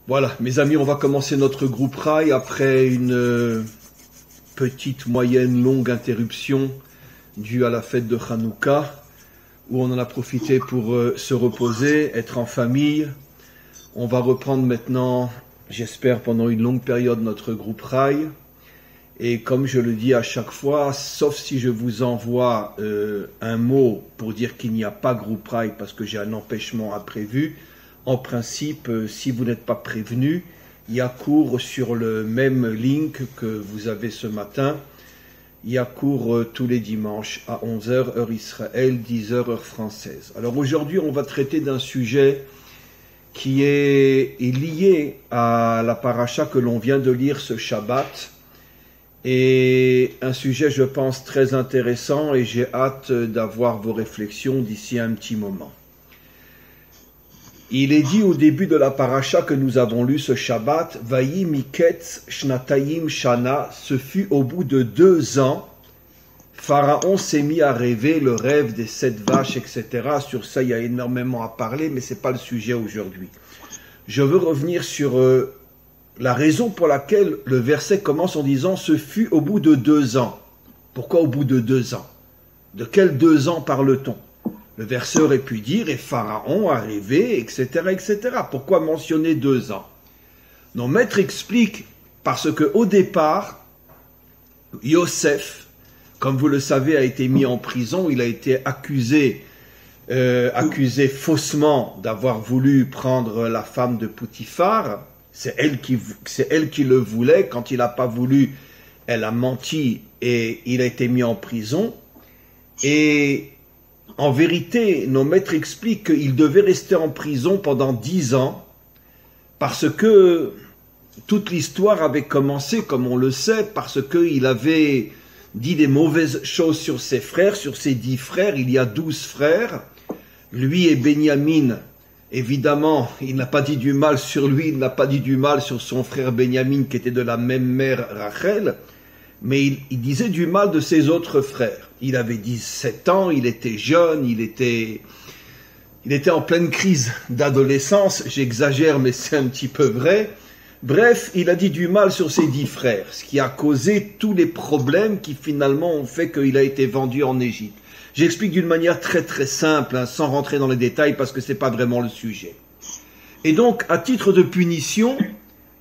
Voilà, mes amis, on va commencer notre groupe Rai après une petite, moyenne, longue interruption due à la fête de Hanouka, où on en a profité pour se reposer, être en famille. On va reprendre maintenant, j'espère, pendant une longue période notre groupe Rai. Et comme je le dis à chaque fois, sauf si je vous envoie un mot pour dire qu'il n'y a pas groupe Rai parce que j'ai un empêchement imprévu, en principe, si vous n'êtes pas prévenu, il y a cours sur le même link que vous avez ce matin. Il y a cours tous les dimanches à 11h, heure Israël, 10h, heure française. Alors aujourd'hui, on va traiter d'un sujet qui est lié à la paracha que l'on vient de lire ce Shabbat. Et un sujet, je pense, très intéressant et j'ai hâte d'avoir vos réflexions d'ici un petit moment. Il est dit au début de la paracha que nous avons lu ce Shabbat, « Vayi miketz shnatayim shana » ce fut au bout de 2 ans. Pharaon s'est mis à rêver le rêve des 7 vaches, etc. Sur ça, il y a énormément à parler, mais ce n'est pas le sujet aujourd'hui. Je veux revenir sur la raison pour laquelle le verset commence en disant « Ce fut au bout de 2 ans ». Pourquoi au bout de 2 ans? De quels 2 ans parle-t-on? Le verset aurait pu dire « Et Pharaon a rêvé, etc. etc. » Pourquoi mentionner 2 ans? Nos maîtres expliquent parce qu'au départ, Yosef, comme vous le savez, a été mis en prison. Il a été accusé faussement d'avoir voulu prendre la femme de Poutifar. C'est elle qui le voulait. Quand il n'a pas voulu, elle a menti et il a été mis en prison. Et en vérité, nos maîtres expliquent qu'il devait rester en prison pendant 10 ans parce que toute l'histoire avait commencé, comme on le sait, parce qu'il avait dit des mauvaises choses sur ses frères, sur ses 10 frères. Il y a 12 frères. Lui et Benyamin, évidemment, il n'a pas dit du mal sur lui, il n'a pas dit du mal sur son frère Benyamin qui était de la même mère Rachel, mais il disait du mal de ses autres frères. Il avait 17 ans, il était jeune, il était en pleine crise d'adolescence, j'exagère mais c'est un petit peu vrai. Bref, il a dit du mal sur ses 10 frères, ce qui a causé tous les problèmes qui finalement ont fait qu'il a été vendu en Égypte. J'explique d'une manière très très simple, sans rentrer dans les détails parce que ce n'est pas vraiment le sujet. Et donc, à titre de punition,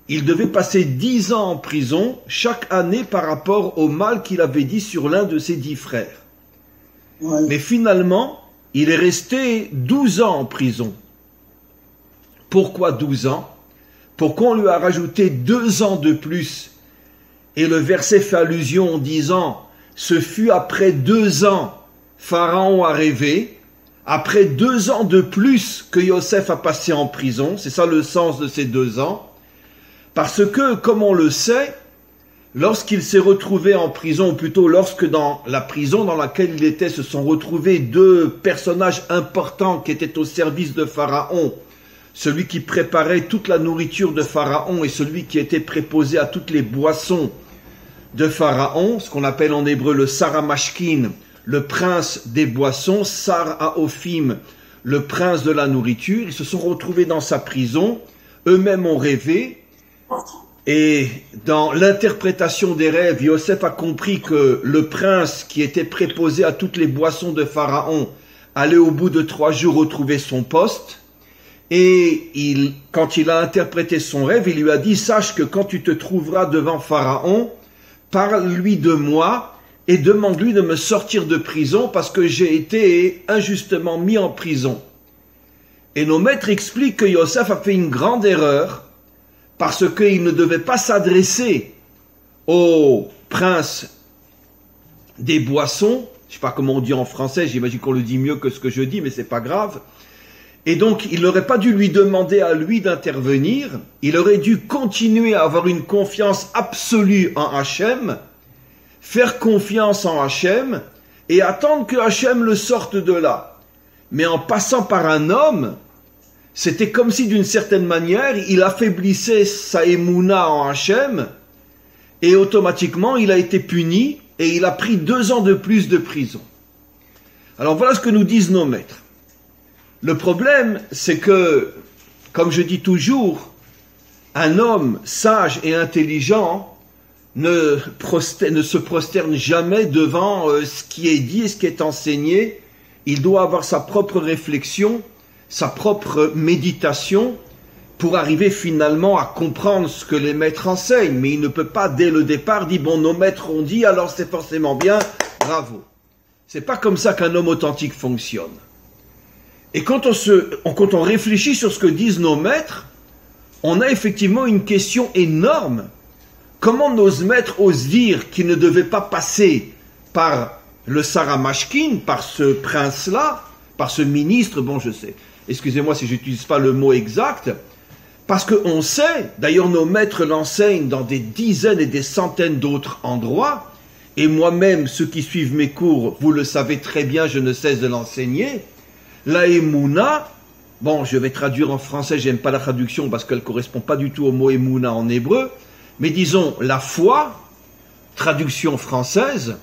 il devait passer 10 ans en prison chaque année par rapport au mal qu'il avait dit sur l'un de ses 10 frères. Ouais. Mais finalement, il est resté 12 ans en prison. Pourquoi 12 ans? Pourquoi on lui a rajouté 2 ans de plus? Et le verset fait allusion en disant « Ce fut après 2 ans, Pharaon a rêvé, après 2 ans de plus que Yosef a passé en prison. » C'est ça le sens de ces 2 ans. Parce que, comme on le sait, lorsqu'il s'est retrouvé en prison, ou plutôt lorsque dans la prison dans laquelle il était se sont retrouvés 2 personnages importants qui étaient au service de Pharaon, celui qui préparait toute la nourriture de Pharaon et celui qui était préposé à toutes les boissons de Pharaon, ce qu'on appelle en hébreu le Saramashkin, le prince des boissons, Sar Haophim, le prince de la nourriture. Ils se sont retrouvés dans sa prison, eux-mêmes ont rêvé, et dans l'interprétation des rêves, Yosef a compris que le prince qui était préposé à toutes les boissons de Pharaon allait au bout de 3 jours retrouver son poste. Et quand il a interprété son rêve, il lui a dit « Sache que quand tu te trouveras devant Pharaon, parle-lui de moi et demande-lui de me sortir de prison parce que j'ai été injustement mis en prison. » Et nos maîtres expliquent que Yosef a fait une grande erreur parce qu'il ne devait pas s'adresser au prince des boissons. Je ne sais pas comment on dit en français, j'imagine qu'on le dit mieux que ce que je dis, mais c'est pas grave. Et donc, il n'aurait pas dû lui demander à lui d'intervenir, il aurait dû continuer à avoir une confiance absolue en Hachem, faire confiance en Hachem, et attendre que Hachem le sorte de là. Mais en passant par un homme, c'était comme si d'une certaine manière, il affaiblissait sa émouna en Hachem, et automatiquement, il a été puni, et il a pris 2 ans de plus de prison. Alors voilà ce que nous disent nos maîtres. Le problème, c'est que, comme je dis toujours, un homme sage et intelligent ne se prosterne jamais devant ce qui est dit et ce qui est enseigné. Il doit avoir sa propre réflexion, sa propre méditation pour arriver finalement à comprendre ce que les maîtres enseignent. Mais il ne peut pas dès le départ dire « bon, nos maîtres ont dit, alors c'est forcément bien, bravo ». C'est pas comme ça qu'un homme authentique fonctionne. Et quand on réfléchit sur ce que disent nos maîtres, on a effectivement une question énorme. Comment nos maîtres osent dire qu'ils ne devaient pas passer par le Saramashkin, par ce prince-là, par ce ministre, bon je sais, excusez-moi si je n'utilise pas le mot exact, parce qu'on sait, d'ailleurs nos maîtres l'enseignent dans des dizaines et des centaines d'autres endroits, et moi-même, ceux qui suivent mes cours, vous le savez très bien, je ne cesse de l'enseigner, la Emouna, bon je vais traduire en français, j'aime pas la traduction parce qu'elle ne correspond pas du tout au mot Emouna en hébreu, mais disons la foi, traduction française,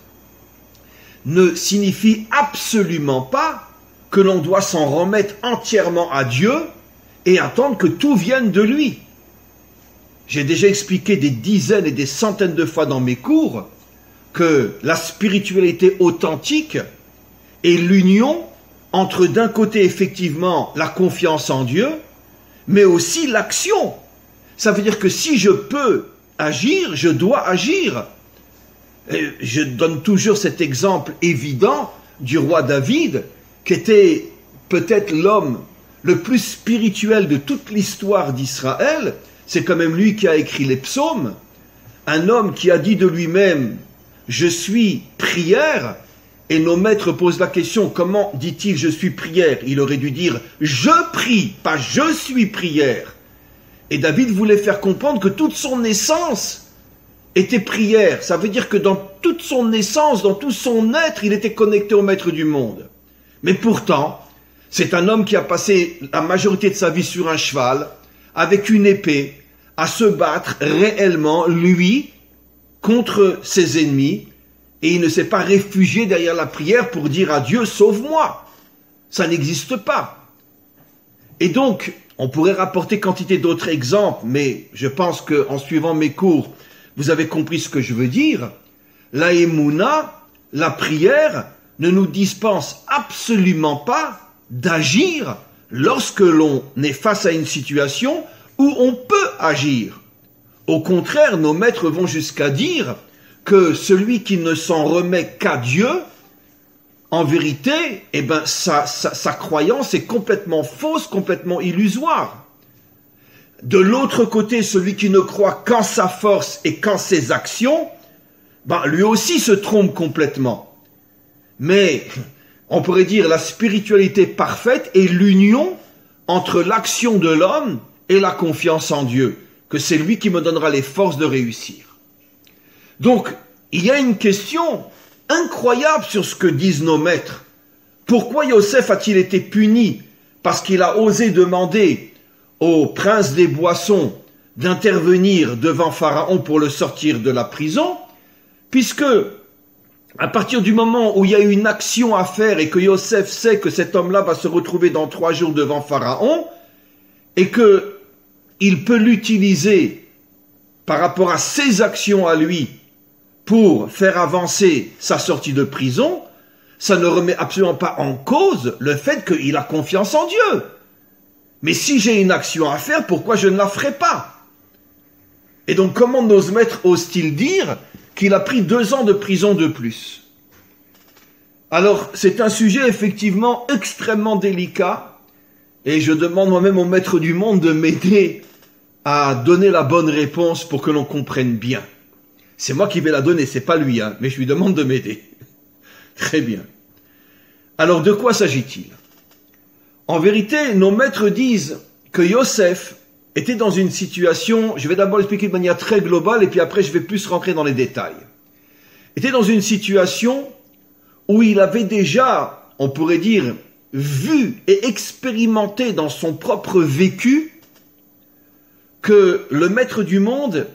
ne signifie absolument pas que l'on doit s'en remettre entièrement à Dieu et attendre que tout vienne de lui. J'ai déjà expliqué des dizaines et des centaines de fois dans mes cours que la spiritualité authentique est l'union entre d'un côté effectivement la confiance en Dieu, mais aussi l'action. Ça veut dire que si je peux agir, je dois agir. Et je donne toujours cet exemple évident du roi David, qui était peut-être l'homme le plus spirituel de toute l'histoire d'Israël. C'est quand même lui qui a écrit les psaumes. Un homme qui a dit de lui-même « Je suis prière ». Et nos maîtres posent la question, comment dit-il « je suis prière » Il aurait dû dire « je prie », pas « je suis prière ». Et David voulait faire comprendre que toute son essence était prière. Ça veut dire que dans toute son essence, dans tout son être, il était connecté au maître du monde. Mais pourtant, c'est un homme qui a passé la majorité de sa vie sur un cheval, avec une épée, à se battre réellement, lui, contre ses ennemis, et il ne s'est pas réfugié derrière la prière pour dire à Dieu « sauve-moi ». Ça n'existe pas. Et donc, on pourrait rapporter quantité d'autres exemples, mais je pense qu'en suivant mes cours, vous avez compris ce que je veux dire. La Emouna, la prière, ne nous dispense absolument pas d'agir lorsque l'on est face à une situation où on peut agir. Au contraire, nos maîtres vont jusqu'à dire que celui qui ne s'en remet qu'à Dieu, en vérité, eh ben, sa croyance est complètement fausse, complètement illusoire. De l'autre côté, celui qui ne croit qu'en sa force et qu'en ses actions, ben, lui aussi se trompe complètement. Mais on pourrait dire la spiritualité parfaite est l'union entre l'action de l'homme et la confiance en Dieu, que c'est lui qui me donnera les forces de réussir. Donc, il y a une question incroyable sur ce que disent nos maîtres. Pourquoi Yosef a-t-il été puni? Parce qu'il a osé demander au prince des boissons d'intervenir devant Pharaon pour le sortir de la prison, puisque à partir du moment où il y a une action à faire et que Yosef sait que cet homme-là va se retrouver dans 3 jours devant Pharaon, et qu'il peut l'utiliser par rapport à ses actions à lui pour faire avancer sa sortie de prison, ça ne remet absolument pas en cause le fait qu'il a confiance en Dieu. Mais si j'ai une action à faire, pourquoi je ne la ferai pas? Et donc comment nos maîtres osent-ils dire qu'il a pris 2 ans de prison de plus? Alors c'est un sujet effectivement extrêmement délicat, et je demande moi-même au maître du monde de m'aider à donner la bonne réponse pour que l'on comprenne bien. C'est moi qui vais la donner, c'est pas lui, mais je lui demande de m'aider. Très bien. Alors de quoi s'agit-il? En vérité, nos maîtres disent que Yosef était dans une situation, je vais d'abord expliquer de manière très globale et puis après je vais plus rentrer dans les détails. Était dans une situation où il avait déjà, on pourrait dire, vu et expérimenté dans son propre vécu que le maître du monde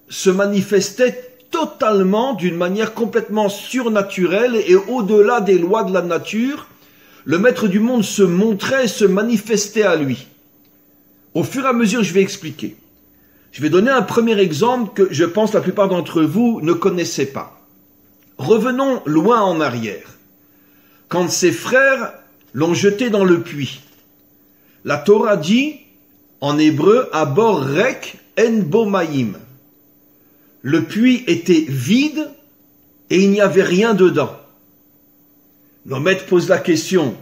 se manifestait totalement d'une manière complètement surnaturelle et au-delà des lois de la nature. Le maître du monde se montrait, se manifestait à lui. Au fur et à mesure, je vais expliquer. Je vais donner un premier exemple que je pense la plupart d'entre vous ne connaissez pas. Revenons loin en arrière. Quand ses frères l'ont jeté dans le puits, la Torah dit en hébreu Abor rek en bo maïm. Le puits était vide et il n'y avait rien dedans. Nos maîtres posent la question.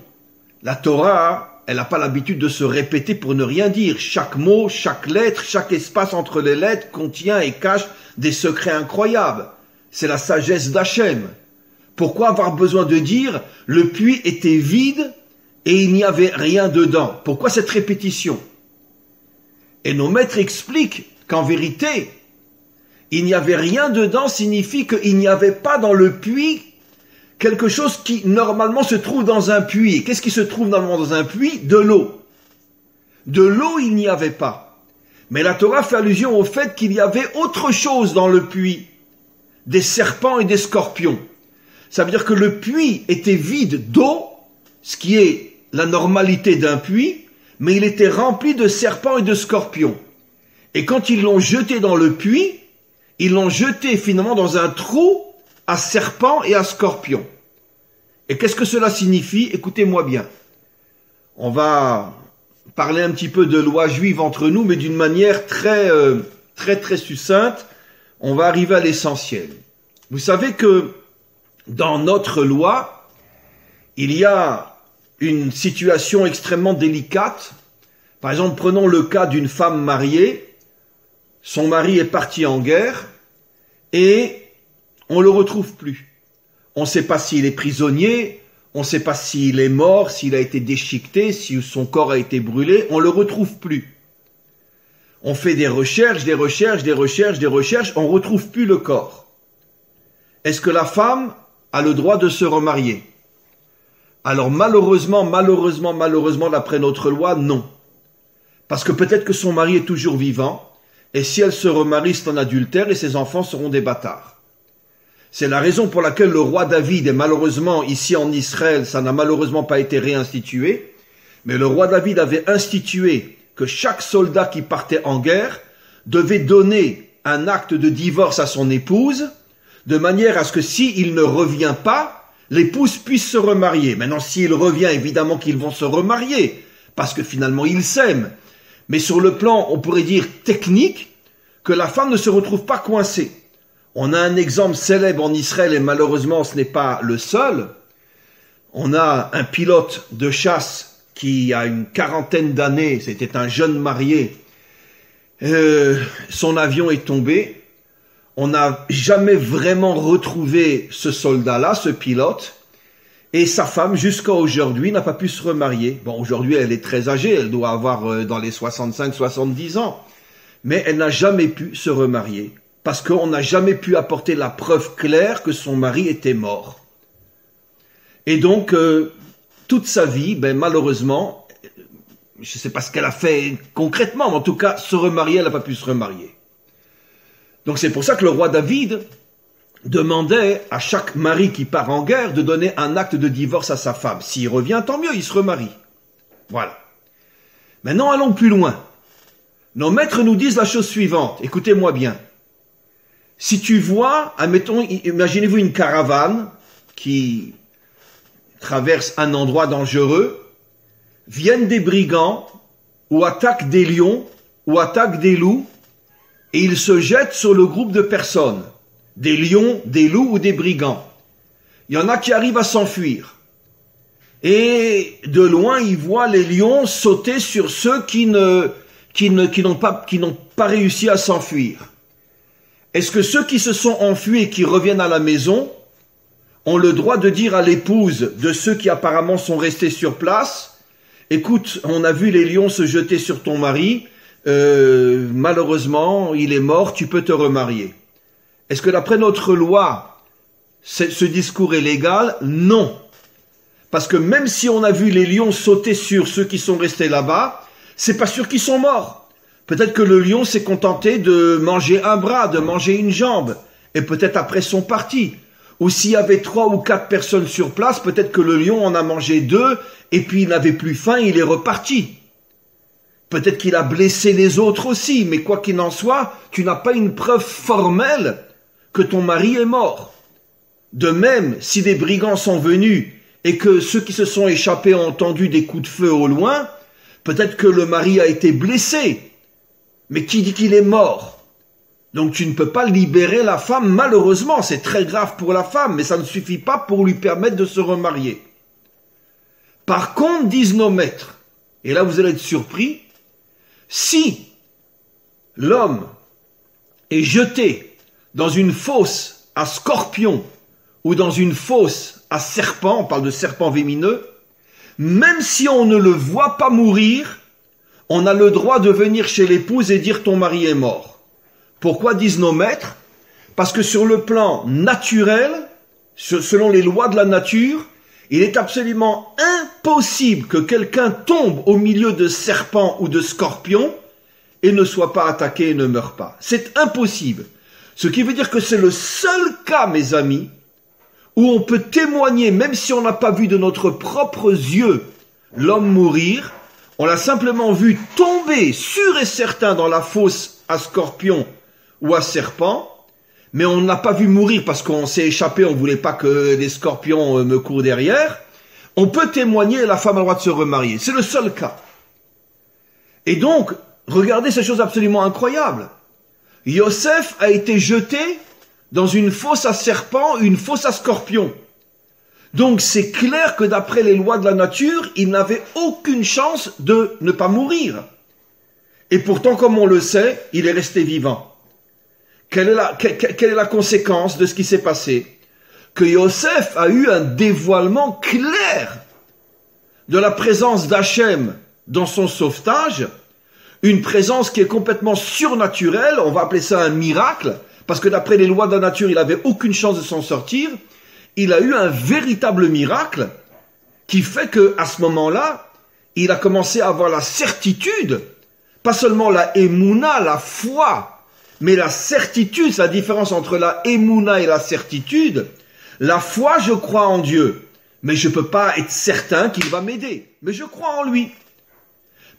La Torah, elle n'a pas l'habitude de se répéter pour ne rien dire. Chaque mot, chaque lettre, chaque espace entre les lettres contient et cache des secrets incroyables. C'est la sagesse d'Hachem. Pourquoi avoir besoin de dire le puits était vide et il n'y avait rien dedans? Pourquoi cette répétition? Et nos maîtres expliquent qu'en vérité, il n'y avait rien dedans signifie qu'il n'y avait pas dans le puits quelque chose qui normalement se trouve dans un puits. Qu'est-ce qui se trouve normalement dans un puits? De l'eau. De l'eau, il n'y avait pas. Mais la Torah fait allusion au fait qu'il y avait autre chose dans le puits. Des serpents et des scorpions. Ça veut dire que le puits était vide d'eau, ce qui est la normalité d'un puits, mais il était rempli de serpents et de scorpions. Et quand ils l'ont jeté dans le puits, ils l'ont jeté finalement dans un trou à serpents et à scorpions. Et qu'est-ce que cela signifie? Écoutez-moi bien. On va parler un petit peu de loi juive entre nous, mais d'une manière très succincte. On va arriver à l'essentiel. Vous savez que dans notre loi, il y a une situation extrêmement délicate. Par exemple, prenons le cas d'une femme mariée. Son mari est parti en guerre et on ne le retrouve plus. On ne sait pas s'il est prisonnier, on ne sait pas s'il est mort, s'il a été déchiqueté, si son corps a été brûlé, on ne le retrouve plus. On fait des recherches, on ne retrouve plus le corps. Est-ce que la femme a le droit de se remarier? Alors malheureusement, d'après notre loi, non. Parce que peut-être que son mari est toujours vivant, et si elle se remarie, c'est un adultère, et ses enfants seront des bâtards. C'est la raison pour laquelle le roi David, et malheureusement ici en Israël, ça n'a malheureusement pas été réinstitué, mais le roi David avait institué que chaque soldat qui partait en guerre devait donner un acte de divorce à son épouse, de manière à ce que s'il ne revient pas, l'épouse puisse se remarier. Maintenant, s'il revient, évidemment qu'ils vont se remarier, parce que finalement ils s'aiment. Mais sur le plan, on pourrait dire technique, que la femme ne se retrouve pas coincée. On a un exemple célèbre en Israël, et malheureusement ce n'est pas le seul. On a un pilote de chasse qui a une quarantaine d'années, c'était un jeune marié, son avion est tombé. On n'a jamais vraiment retrouvé ce soldat-là, ce pilote, et sa femme, jusqu'à aujourd'hui, n'a pas pu se remarier. Bon, aujourd'hui, elle est très âgée, elle doit avoir dans les 65-70 ans, mais elle n'a jamais pu se remarier, parce qu'on n'a jamais pu apporter la preuve claire que son mari était mort. Et donc, toute sa vie, malheureusement, je ne sais pas ce qu'elle a fait concrètement, mais en tout cas, se remarier, elle n'a pas pu se remarier. Donc c'est pour ça que le roi David demandait à chaque mari qui part en guerre de donner un acte de divorce à sa femme. S'il revient, tant mieux, il se remarie. Voilà. Maintenant, allons plus loin. Nos maîtres nous disent la chose suivante. Écoutez-moi bien. Si tu vois, admettons, imaginez-vous une caravane qui traverse un endroit dangereux, viennent des brigands, ou attaquent des lions, ou attaquent des loups, et ils se jettent sur le groupe de personnes, des lions, des loups ou des brigands. Il y en a qui arrivent à s'enfuir. Et de loin, ils voient les lions sauter sur ceux qui n'ont pas réussi à s'enfuir. Est-ce que ceux qui se sont enfuis et qui reviennent à la maison ont le droit de dire à l'épouse de ceux qui apparemment sont restés sur place, écoute, on a vu les lions se jeter sur ton mari, malheureusement, il est mort, tu peux te remarier. Est-ce que d'après notre loi, ce discours est légal? Non. Parce que même si on a vu les lions sauter sur ceux qui sont restés là-bas, c'est pas sûr qu'ils sont morts. Peut-être que le lion s'est contenté de manger un bras, de manger une jambe, et peut-être après sont partis. Ou s'il y avait 3 ou 4 personnes sur place, peut-être que le lion en a mangé 2, et puis il n'avait plus faim, il est reparti. Peut-être qu'il a blessé les autres aussi, mais quoi qu'il en soit, tu n'as pas une preuve formelle que ton mari est mort. De même, si des brigands sont venus et que ceux qui se sont échappés ont entendu des coups de feu au loin, peut-être que le mari a été blessé. Mais qui dit qu'il est mort? Donc tu ne peux pas libérer la femme, malheureusement, c'est très grave pour la femme, mais ça ne suffit pas pour lui permettre de se remarier. Par contre, disent nos maîtres, et là vous allez être surpris, si l'homme est jeté dans une fosse à scorpion ou dans une fosse à serpent, on parle de serpent vémineux, même si on ne le voit pas mourir, on a le droit de venir chez l'épouse et dire ton mari est mort. Pourquoi disent nos maîtres? Parce que sur le plan naturel, selon les lois de la nature, il est absolument impossible que quelqu'un tombe au milieu de serpents ou de scorpions et ne soit pas attaqué et ne meure pas. C'est impossible. Ce qui veut dire que c'est le seul cas, mes amis, où on peut témoigner, même si on n'a pas vu de notre propres yeux l'homme mourir, on l'a simplement vu tomber sûr et certain dans la fosse à scorpion ou à serpent, mais on n'a pas vu mourir parce qu'on s'est échappé, on ne voulait pas que les scorpions me courent derrière. On peut témoigner et la femme a le droit de se remarier. C'est le seul cas. Et donc, regardez ces choses absolument incroyables. Yosef a été jeté dans une fosse à serpent, une fosse à scorpion. Donc c'est clair que d'après les lois de la nature, il n'avait aucune chance de ne pas mourir. Et pourtant, comme on le sait, il est resté vivant. Quelle est la conséquence de ce qui s'est passé? Que Yosef a eu un dévoilement clair de la présence d'Hachem dans son sauvetage, une présence qui est complètement surnaturelle, on va appeler ça un miracle, parce que d'après les lois de la nature, il n'avait aucune chance de s'en sortir. Il a eu un véritable miracle qui fait qu'à ce moment-là, il a commencé à avoir la certitude, pas seulement la émouna, la foi, mais la certitude, c'est la différence entre la émouna et la certitude. La foi, je crois en Dieu, mais je ne peux pas être certain qu'il va m'aider, mais je crois en lui.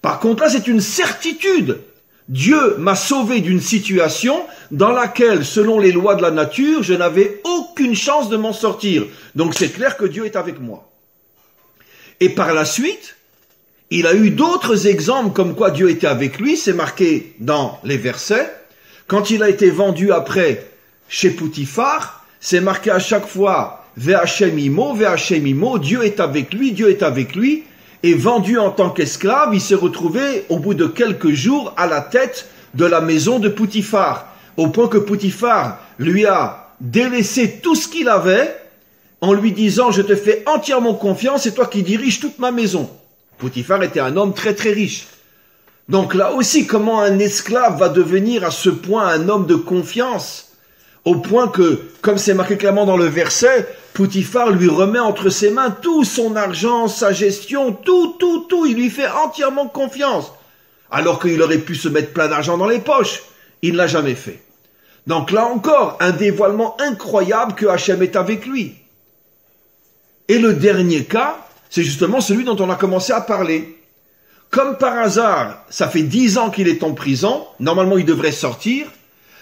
Par contre, là, c'est une certitude. Dieu m'a sauvé d'une situation dans laquelle, selon les lois de la nature, je n'avais aucune chance de m'en sortir. Donc c'est clair que Dieu est avec moi. Et par la suite, il a eu d'autres exemples comme quoi Dieu était avec lui, c'est marqué dans les versets. Quand il a été vendu après chez Potiphar, c'est marqué à chaque fois « Ve'Hachem imo, Ve'Hachem imo », Dieu est avec lui, Dieu est avec lui. Et vendu en tant qu'esclave, il s'est retrouvé au bout de quelques jours à la tête de la maison de Potiphar, au point que Potiphar lui a délaissé tout ce qu'il avait en lui disant « Je te fais entièrement confiance, c'est toi qui diriges toute ma maison ». Potiphar était un homme très très riche. Donc là aussi, comment un esclave va devenir à ce point un homme de confiance, au point que, comme c'est marqué clairement dans le verset, Potiphar lui remet entre ses mains tout son argent, sa gestion, tout, il lui fait entièrement confiance. Alors qu'il aurait pu se mettre plein d'argent dans les poches. Il ne l'a jamais fait. Donc là encore, un dévoilement incroyable que Hachem est avec lui. Et le dernier cas, c'est justement celui dont on a commencé à parler. Comme par hasard, ça fait 10 ans qu'il est en prison, normalement il devrait sortir,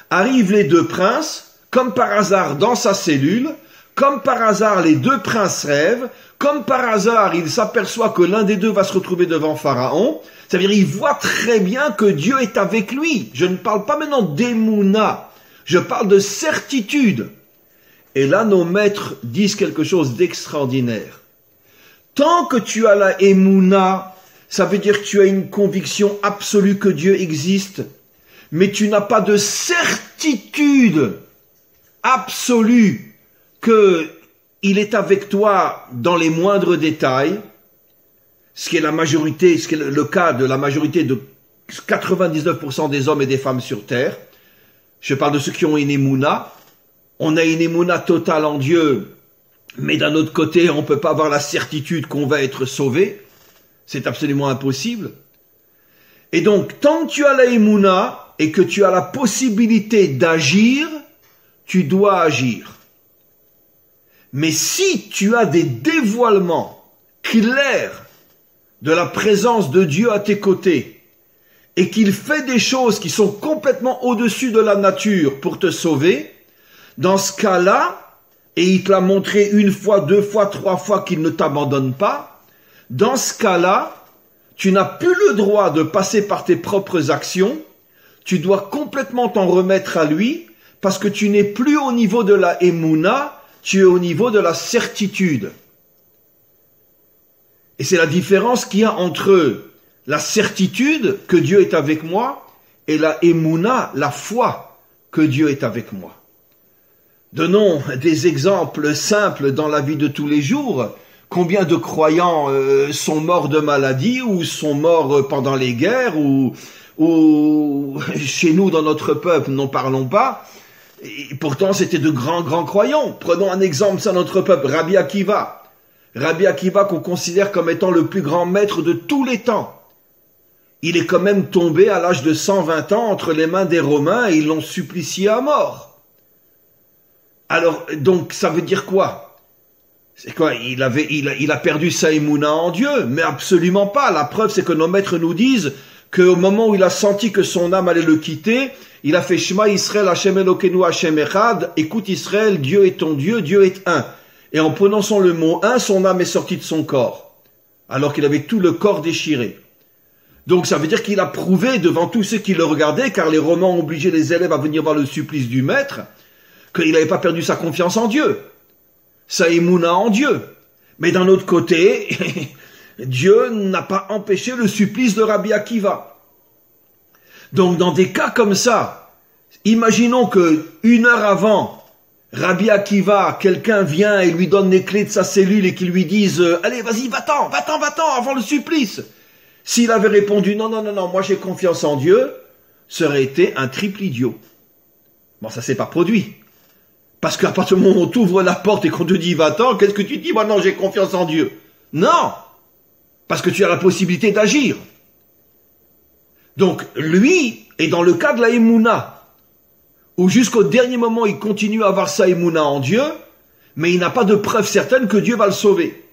arrivent les deux princes, comme par hasard dans sa cellule, comme par hasard les deux princes rêvent, comme par hasard il s'aperçoit que l'un des deux va se retrouver devant Pharaon, c'est-à-dire il voit très bien que Dieu est avec lui. Je ne parle pas maintenant d'émouna, je parle de certitude. Et là nos maîtres disent quelque chose d'extraordinaire. Tant que tu as la émouna, ça veut dire que tu as une conviction absolue que Dieu existe, mais tu n'as pas de certitude absolue qu'il est avec toi dans les moindres détails, ce qui est la majorité, ce qui est le cas de la majorité de 99% des hommes et des femmes sur terre. Je parle de ceux qui ont une émouna. On a une émouna totale en Dieu, mais d'un autre côté, on ne peut pas avoir la certitude qu'on va être sauvé. C'est absolument impossible. Et donc, tant que tu as la émouna et que tu as la possibilité d'agir, tu dois agir. Mais si tu as des dévoilements clairs de la présence de Dieu à tes côtés, et qu'il fait des choses qui sont complètement au-dessus de la nature pour te sauver, dans ce cas-là, et il te l'a montré une fois, deux fois, trois fois qu'il ne t'abandonne pas, dans ce cas-là, tu n'as plus le droit de passer par tes propres actions, tu dois complètement t'en remettre à lui, parce que tu n'es plus au niveau de la émouna, tu es au niveau de la certitude. Et c'est la différence qu'il y a entre la certitude que Dieu est avec moi et la émouna, la foi que Dieu est avec moi. Donnons des exemples simples dans la vie de tous les jours. Combien de croyants sont morts de maladie ou sont morts pendant les guerres ou chez nous dans notre peuple, n'en parlons pas. Et pourtant c'était de grands croyants. Prenons un exemple sur notre peuple, Rabbi Akiva. Rabbi Akiva qu'on considère comme étant le plus grand maître de tous les temps. Il est quand même tombé à l'âge de 120 ans entre les mains des Romains et ils l'ont supplicié à mort. Alors, donc, ça veut dire quoi? C'est quoi? Il a perdu sa émouna en Dieu? Mais absolument pas. La preuve, c'est que nos maîtres nous disent qu'au moment où il a senti que son âme allait le quitter, il a fait Shema Israël, Hashem Elokeinu, Hashem Echad. Écoute Israël, Dieu est ton Dieu, Dieu est un. Et en prononçant le mot un, son âme est sortie de son corps. Alors qu'il avait tout le corps déchiré. Donc ça veut dire qu'il a prouvé devant tous ceux qui le regardaient, car les Romains ont obligé les élèves à venir voir le supplice du maître, qu'il n'avait pas perdu sa confiance en Dieu, sa émouna en Dieu. Mais d'un autre côté, Dieu n'a pas empêché le supplice de Rabbi Akiva. Donc dans des cas comme ça, imaginons que une heure avant, Rabbi Akiva, quelqu'un vient et lui donne les clés de sa cellule et qu'il lui dise « Allez, vas-y, va-t'en, avant le supplice !» S'il avait répondu « Non, moi j'ai confiance en Dieu », ça aurait été un triple idiot. Bon, ça s'est pas produit. Parce qu'à partir du moment où on t'ouvre la porte et qu'on te dit « Va-t'en », qu'est-ce que tu dis ? « Moi non, j'ai confiance en Dieu ». Non, parce que tu as la possibilité d'agir. Donc, lui est dans le cas de la émouna, où jusqu'au dernier moment, il continue à avoir sa émouna en Dieu, mais il n'a pas de preuve certaine que Dieu va le sauver.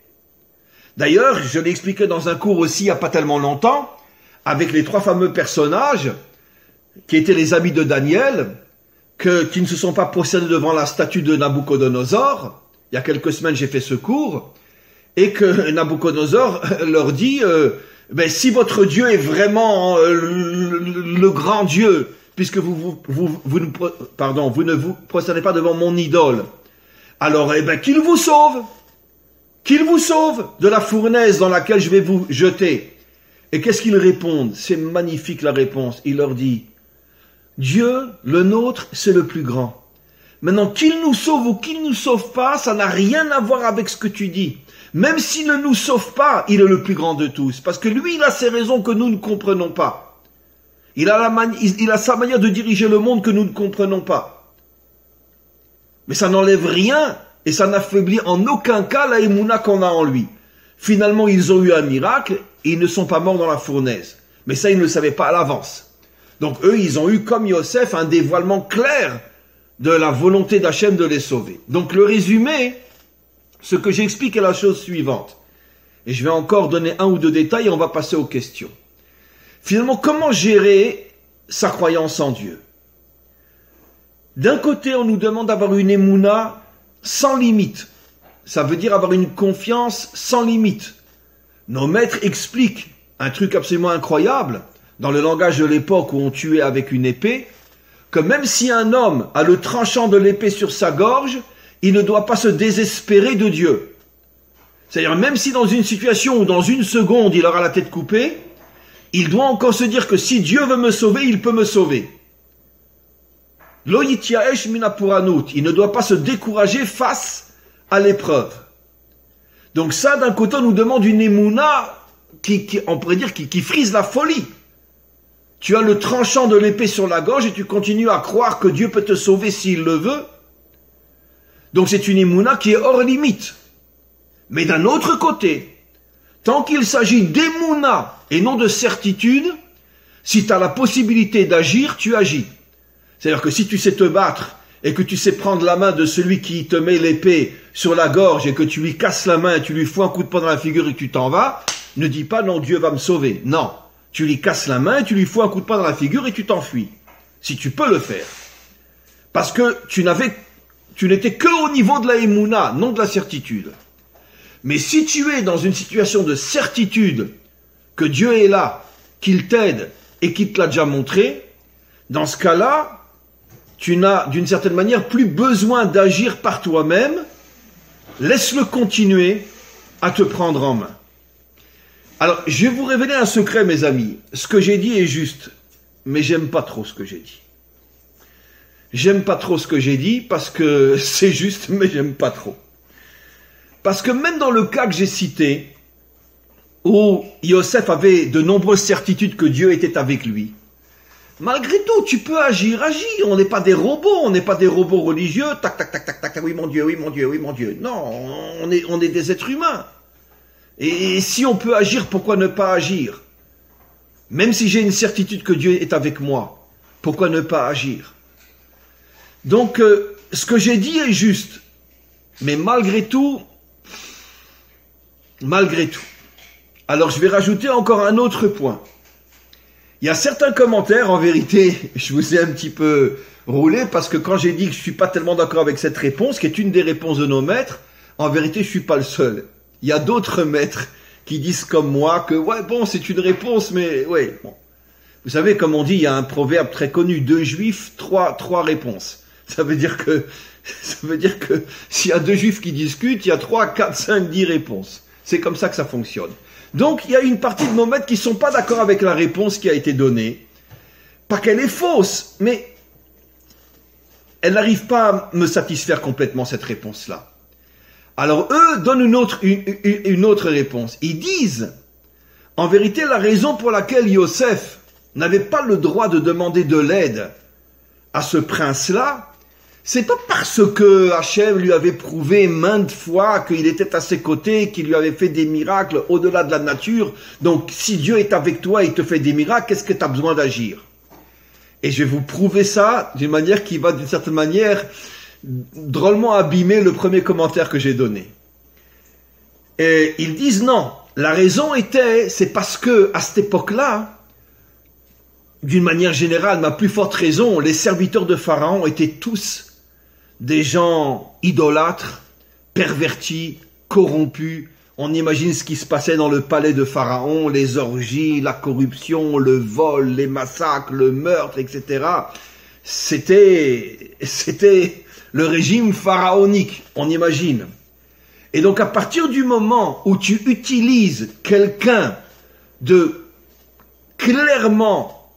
D'ailleurs, je l'ai expliqué dans un cours aussi il n'y a pas tellement longtemps, avec les trois fameux personnages qui étaient les amis de Daniel, qui ne se sont pas prosternés devant la statue de Nabuchodonosor. Il y a quelques semaines, j'ai fait ce cours, et que Nabuchodonosor leur dit si votre Dieu est vraiment le grand Dieu, puisque vous ne vous prosternez pas devant mon idole, alors qu'il vous sauve. Qu'il vous sauve de la fournaise dans laquelle je vais vous jeter. Et qu'est-ce qu'ils répondent? C'est magnifique la réponse. Il leur dit, Dieu, le nôtre, c'est le plus grand. Maintenant, qu'il nous sauve ou qu'il ne nous sauve pas, ça n'a rien à voir avec ce que tu dis. Même s'il ne nous sauve pas, il est le plus grand de tous. Parce que lui, il a ses raisons que nous ne comprenons pas. Il a sa manière de diriger le monde que nous ne comprenons pas. Mais ça n'enlève rien. Et ça n'affaiblit en aucun cas la émouna qu'on a en lui. Finalement, ils ont eu un miracle et ils ne sont pas morts dans la fournaise. Mais ça, ils ne le savaient pas à l'avance. Donc eux, ils ont eu, comme Yosef, un dévoilement clair de la volonté d'Hachem de les sauver. Donc le résumé, ce que j'explique est la chose suivante. Et je vais encore donner un ou deux détails et on va passer aux questions. Finalement, comment gérer sa croyance en Dieu? D'un côté, on nous demande d'avoir une émouna sans limite. Ça veut dire avoir une confiance sans limite. Nos maîtres expliquent un truc absolument incroyable, dans le langage de l'époque où on tuait avec une épée, que même si un homme a le tranchant de l'épée sur sa gorge, il ne doit pas se désespérer de Dieu. C'est-à-dire, même si dans une situation où dans une seconde il aura la tête coupée, il doit encore se dire que si Dieu veut me sauver, il peut me sauver. Lo yityaesh minapuranut, il ne doit pas se décourager face à l'épreuve. Donc ça, d'un côté, on nous demande une émouna on pourrait dire, qui frise la folie. Tu as le tranchant de l'épée sur la gorge et tu continues à croire que Dieu peut te sauver s'il le veut. Donc c'est une émouna qui est hors limite. Mais d'un autre côté, tant qu'il s'agit d'émouna et non de certitude, si tu as la possibilité d'agir, tu agis. C'est-à-dire que si tu sais te battre et que tu sais prendre la main de celui qui te met l'épée sur la gorge et que tu lui casses la main et tu lui fous un coup de poing dans la figure et que tu t'en vas, ne dis pas non, Dieu va me sauver. Non. Tu lui casses la main, tu lui fous un coup de poing dans la figure et tu t'enfuis. Si tu peux le faire. Parce que tu n'étais que au niveau de la émouna, non de la certitude. Mais si tu es dans une situation de certitude que Dieu est là, qu'il t'aide et qu'il te l'a déjà montré, dans ce cas-là, tu n'as d'une certaine manière plus besoin d'agir par toi-même. Laisse-le continuer à te prendre en main. Alors, je vais vous révéler un secret, mes amis. Ce que j'ai dit est juste, mais j'aime pas trop ce que j'ai dit. J'aime pas trop ce que j'ai dit parce que c'est juste, mais j'aime pas trop. Parce que même dans le cas que j'ai cité, où Yosef avait de nombreuses certitudes que Dieu était avec lui, malgré tout, tu peux agir. On n'est pas des robots, religieux. Tac, tac, tac, tac, tac, oui mon Dieu, oui mon Dieu, oui mon Dieu. Non, on est des êtres humains. Et si on peut agir, pourquoi ne pas agir? Même si j'ai une certitude que Dieu est avec moi, pourquoi ne pas agir? Donc, ce que j'ai dit est juste. Mais malgré tout, alors je vais rajouter encore un autre point. Il y a certains commentaires, en vérité, je vous ai un petit peu roulé, parce que quand j'ai dit que je ne suis pas tellement d'accord avec cette réponse, qui est une des réponses de nos maîtres, en vérité, je ne suis pas le seul. Il y a d'autres maîtres qui disent comme moi que, ouais, bon, c'est une réponse, mais, ouais, bon. Vous savez, comme on dit, il y a un proverbe très connu, 2 juifs, 3 réponses. Ça veut dire que s'il y a 2 juifs qui discutent, il y a 3, 4, 5, 10 réponses. C'est comme ça que ça fonctionne. Donc, il y a une partie de nos maîtres qui ne sont pas d'accord avec la réponse qui a été donnée. Pas qu'elle est fausse, mais elle n'arrive pas à me satisfaire complètement, cette réponse-là. Alors, eux donnent une autre réponse. Ils disent, en vérité, la raison pour laquelle Yosef n'avait pas le droit de demander de l'aide à ce prince-là, c'est pas parce que Hachem lui avait prouvé maintes fois qu'il était à ses côtés, qu'il lui avait fait des miracles au-delà de la nature. Donc, si Dieu est avec toi et il te fait des miracles, qu'est-ce que tu as besoin d'agir? Et je vais vous prouver ça d'une manière qui va, d'une certaine manière, drôlement abîmer le premier commentaire que j'ai donné. Et ils disent non. La raison était, c'est parce que, à cette époque-là, d'une manière générale, ma plus forte raison, les serviteurs de Pharaon étaient tous des gens idolâtres, pervertis, corrompus. On imagine ce qui se passait dans le palais de Pharaon, les orgies, la corruption, le vol, les massacres, le meurtre, etc. C'était le régime pharaonique, on imagine. Et donc à partir du moment où tu utilises quelqu'un de clairement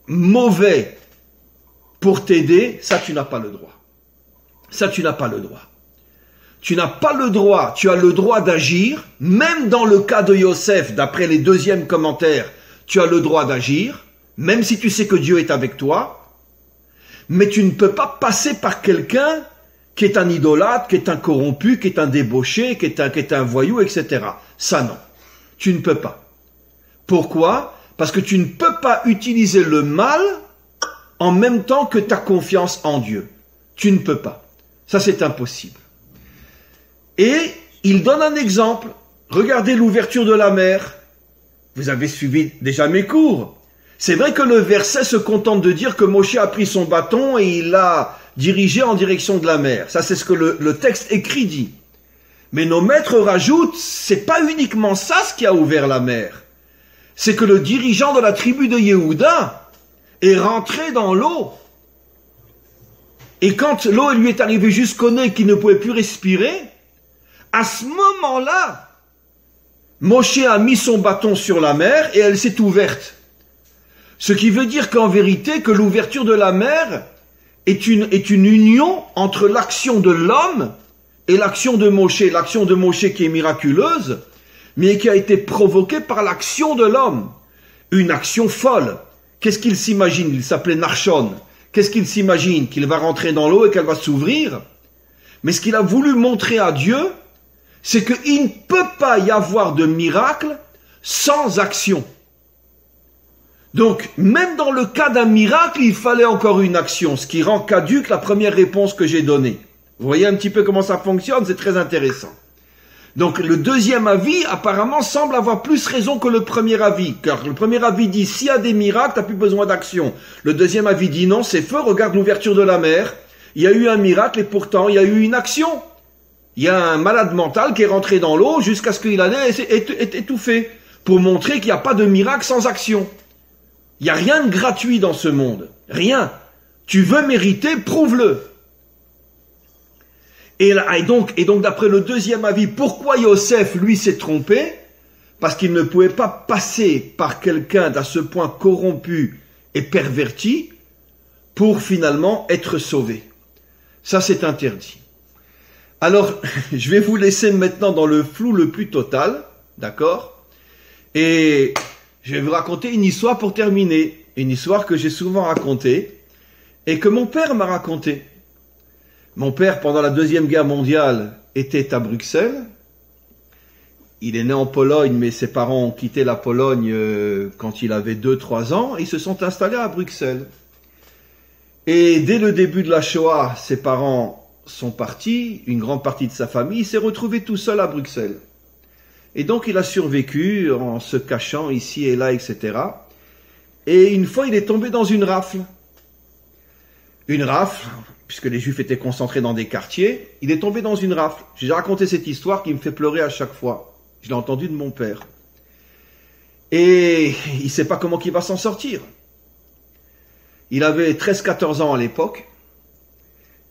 mauvais pour t'aider, ça tu n'as pas le droit. Ça tu n'as pas le droit. Tu n'as pas le droit, tu as le droit d'agir, même dans le cas de Yosef, d'après les deuxièmes commentaires, tu as le droit d'agir, même si tu sais que Dieu est avec toi, mais tu ne peux pas passer par quelqu'un qui est un idolâtre, qui est un corrompu, qui est un débauché, qui est un voyou, etc. Ça non, tu ne peux pas. Pourquoi? Parce que tu ne peux pas utiliser le mal en même temps que ta confiance en Dieu. Tu ne peux pas. Ça c'est impossible. Et il donne un exemple. Regardez l'ouverture de la mer. Vous avez suivi déjà mes cours. C'est vrai que le verset se contente de dire que Moshe a pris son bâton et il l'a dirigé en direction de la mer. Ça, c'est ce que le texte écrit dit. Mais nos maîtres rajoutent, c'est pas uniquement ça ce qui a ouvert la mer. C'est que le dirigeant de la tribu de Yehuda est rentré dans l'eau. Et quand l'eau lui est arrivée jusqu'au nez qu'il ne pouvait plus respirer, à ce moment-là, Moshe a mis son bâton sur la mer et elle s'est ouverte. Ce qui veut dire qu'en vérité, que l'ouverture de la mer est une union entre l'action de l'homme et l'action de Moshe qui est miraculeuse, mais qui a été provoquée par l'action de l'homme. Une action folle. Qu'est-ce qu'il s'imagine? Il s'appelait Narshon. Qu'est-ce qu'il s'imagine? Qu'il va rentrer dans l'eau et qu'elle va s'ouvrir? Mais ce qu'il a voulu montrer à Dieu, c'est qu'il ne peut pas y avoir de miracle sans action. Donc, même dans le cas d'un miracle, il fallait encore une action, ce qui rend caduque la première réponse que j'ai donnée. Vous voyez un petit peu comment ça fonctionne, c'est très intéressant. Donc le deuxième avis apparemment semble avoir plus raison que le premier avis, car le premier avis dit s'il y a des miracles, t'as plus besoin d'action. Le deuxième avis dit non, c'est feu, regarde l'ouverture de la mer, il y a eu un miracle et pourtant il y a eu une action. Il y a un malade mental qui est rentré dans l'eau jusqu'à ce qu'il allait être étouffé, pour montrer qu'il n'y a pas de miracle sans action. Il n'y a rien de gratuit dans ce monde, rien. Tu veux mériter, prouve-le. Et donc d'après le deuxième avis, pourquoi Yosef, lui, s'est trompé? Parce qu'il ne pouvait pas passer par quelqu'un d'à ce point corrompu et perverti pour finalement être sauvé. Ça, c'est interdit. Alors, je vais vous laisser maintenant dans le flou le plus total, d'accord? Et je vais vous raconter une histoire pour terminer. Une histoire que j'ai souvent racontée et que mon père m'a racontée. Mon père, pendant la Deuxième Guerre mondiale, était à Bruxelles. Il est né en Pologne, mais ses parents ont quitté la Pologne quand il avait 2-3 ans. Ils se sont installés à Bruxelles. Et dès le début de la Shoah, ses parents sont partis, une grande partie de sa famille, il s'est retrouvé tout seul à Bruxelles. Et donc il a survécu en se cachant ici et là, etc. Et une fois, il est tombé dans une rafle. Une rafle, puisque les Juifs étaient concentrés dans des quartiers, il est tombé dans une rafle. J'ai raconté cette histoire qui me fait pleurer à chaque fois. Je l'ai entendue de mon père. Et il ne sait pas comment il va s'en sortir. Il avait 13-14 ans à l'époque.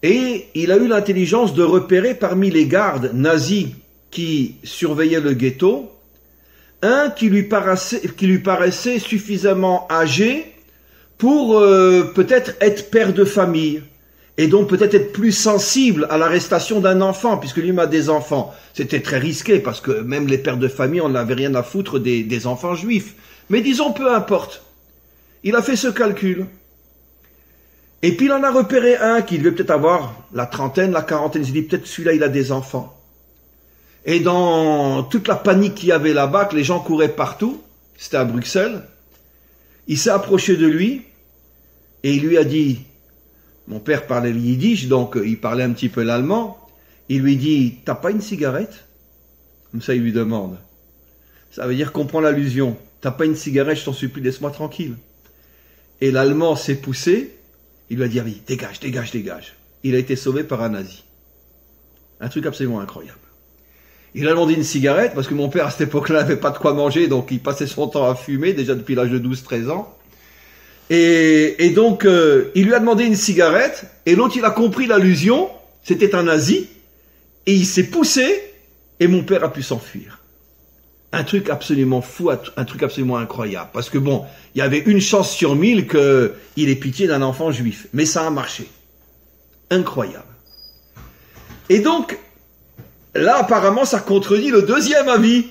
Et il a eu l'intelligence de repérer parmi les gardes nazis qui surveillaient le ghetto, un qui lui paraissait suffisamment âgé pour peut-être être père de famille. Et donc peut-être être plus sensible à l'arrestation d'un enfant, puisque lui a des enfants. C'était très risqué, parce que même les pères de famille, on n'avait rien à foutre des enfants juifs. Mais disons, peu importe. Il a fait ce calcul. Et puis il en a repéré un qui devait peut-être avoir la trentaine, la quarantaine. Il s'est dit, peut-être celui-là, il a des enfants. Et dans toute la panique qu'il y avait là-bas, que les gens couraient partout, c'était à Bruxelles, il s'est approché de lui, et il lui a dit... Mon père parlait le yiddish, donc il parlait un petit peu l'allemand. Il lui dit, t'as pas une cigarette? Comme ça, il lui demande. Ça veut dire qu'on prend l'allusion. T'as pas une cigarette, je t'en supplie, laisse-moi tranquille. Et l'allemand s'est poussé. Il lui a dit, ah oui, dégage, dégage, dégage. Il a été sauvé par un nazi. Un truc absolument incroyable. Il a demandé une cigarette, parce que mon père, à cette époque-là, n'avait pas de quoi manger, donc il passait son temps à fumer, déjà depuis l'âge de 12-13 ans. Et donc, il lui a demandé une cigarette, et l'autre, il a compris l'allusion, c'était un nazi, et il s'est poussé, et mon père a pu s'enfuir. Un truc absolument fou, un truc absolument incroyable. Parce que bon, il y avait une chance sur 1000 qu'il ait pitié d'un enfant juif. Mais ça a marché. Incroyable. Et donc, là, apparemment, ça contredit le deuxième avis.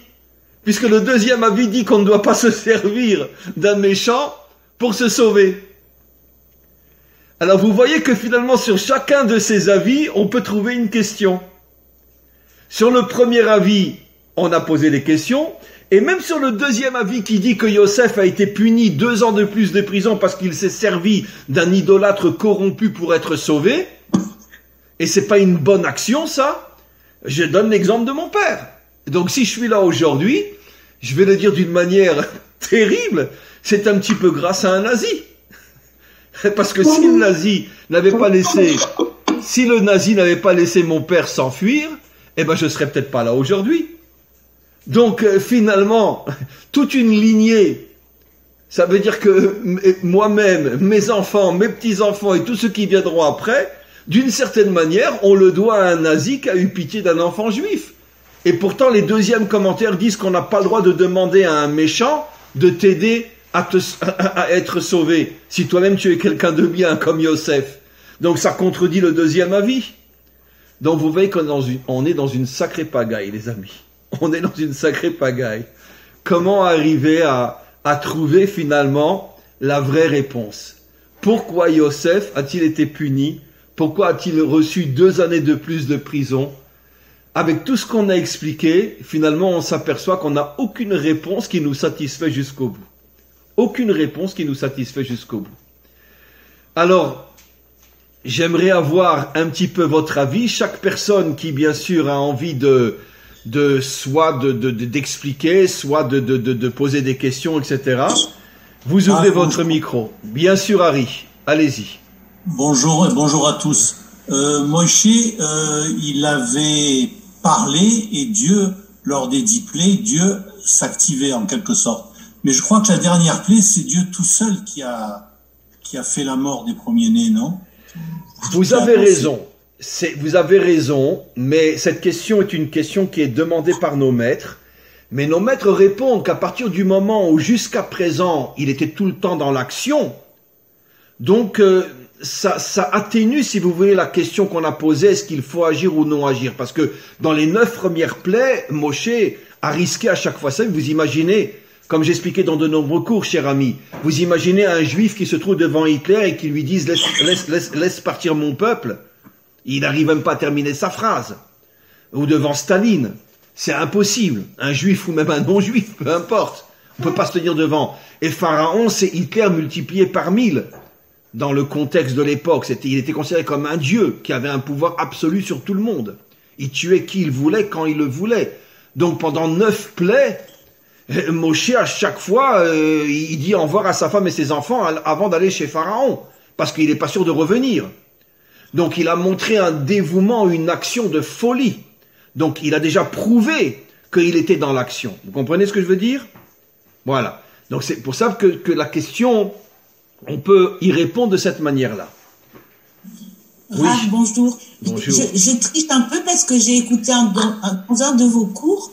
Puisque le deuxième avis dit qu'on ne doit pas se servir d'un méchant pour se sauver. Alors vous voyez que finalement sur chacun de ces avis, on peut trouver une question. Sur le premier avis, on a posé des questions, et même sur le deuxième avis qui dit que Yosef a été puni 2 ans de plus de prison parce qu'il s'est servi d'un idolâtre corrompu pour être sauvé, et c'est pas une bonne action ça, je donne l'exemple de mon père. Donc si je suis là aujourd'hui, je vais le dire d'une manière terrible, c'est un petit peu grâce à un nazi. Parce que si le nazi n'avait pas laissé mon père s'enfuir, eh ben je serais peut-être pas là aujourd'hui. Donc finalement, toute une lignée, ça veut dire que moi-même, mes enfants, mes petits-enfants et tous ceux qui viendront après, d'une certaine manière, on le doit à un nazi qui a eu pitié d'un enfant juif. Et pourtant, les deuxièmes commentaires disent qu'on n'a pas le droit de demander à un méchant de t'aider à être sauvé, si toi-même tu es quelqu'un de bien comme Yosef. Donc ça contredit le deuxième avis. Donc vous voyez qu'on est dans une sacrée pagaille, les amis. On est dans une sacrée pagaille. Comment arriver à trouver finalement la vraie réponse? Pourquoi Yosef a-t-il été puni? Pourquoi a-t-il reçu 2 années de plus de prison? Avec tout ce qu'on a expliqué, finalement on s'aperçoit qu'on n'a aucune réponse qui nous satisfait jusqu'au bout. Aucune réponse qui nous satisfait jusqu'au bout. Alors, j'aimerais avoir un petit peu votre avis. Chaque personne qui, bien sûr, a envie de soit d'expliquer, soit de poser des questions, etc. Vous ouvrez votre micro. Bien sûr, Harry, allez-y. Bonjour et bonjour à tous. Moshe, il avait parlé et Dieu, lors des 10 plaies, Dieu s'activait en quelque sorte. Mais je crois que la dernière plaie, c'est Dieu tout seul qui a fait la mort des premiers-nés, non? Vous avez raison. Vous avez raison, mais cette question est une question qui est demandée par nos maîtres. Mais nos maîtres répondent qu'à partir du moment où jusqu'à présent, il était tout le temps dans l'action, donc ça atténue, si vous voulez, la question qu'on a posée, est-ce qu'il faut agir ou non agir? Parce que dans les 9 premières plaies, Moshe a risqué à chaque fois ça. Vous imaginez, comme j'expliquais dans de nombreux cours, cher ami, vous imaginez un juif qui se trouve devant Hitler et qui lui dise laisse partir mon peuple. Il n'arrive même pas à terminer sa phrase. Ou devant Staline. C'est impossible. Un juif ou même un non-juif, peu importe. On ne peut pas se tenir devant. Et Pharaon, c'est Hitler multiplié par 1000. Dans le contexte de l'époque, il était considéré comme un dieu qui avait un pouvoir absolu sur tout le monde. Il tuait qui il voulait, quand il le voulait. Donc pendant 9 plaies, Moshe, à chaque fois, il dit au revoir à sa femme et ses enfants avant d'aller chez Pharaon. Parce qu'il n'est pas sûr de revenir. Donc il a montré un dévouement, une action de folie. Donc il a déjà prouvé qu'il était dans l'action. Vous comprenez ce que je veux dire? Voilà. Donc c'est pour ça que la question, on peut y répondre de cette manière-là. Oui. Bonjour. Je triche un peu parce que j'ai écouté dans un de vos cours.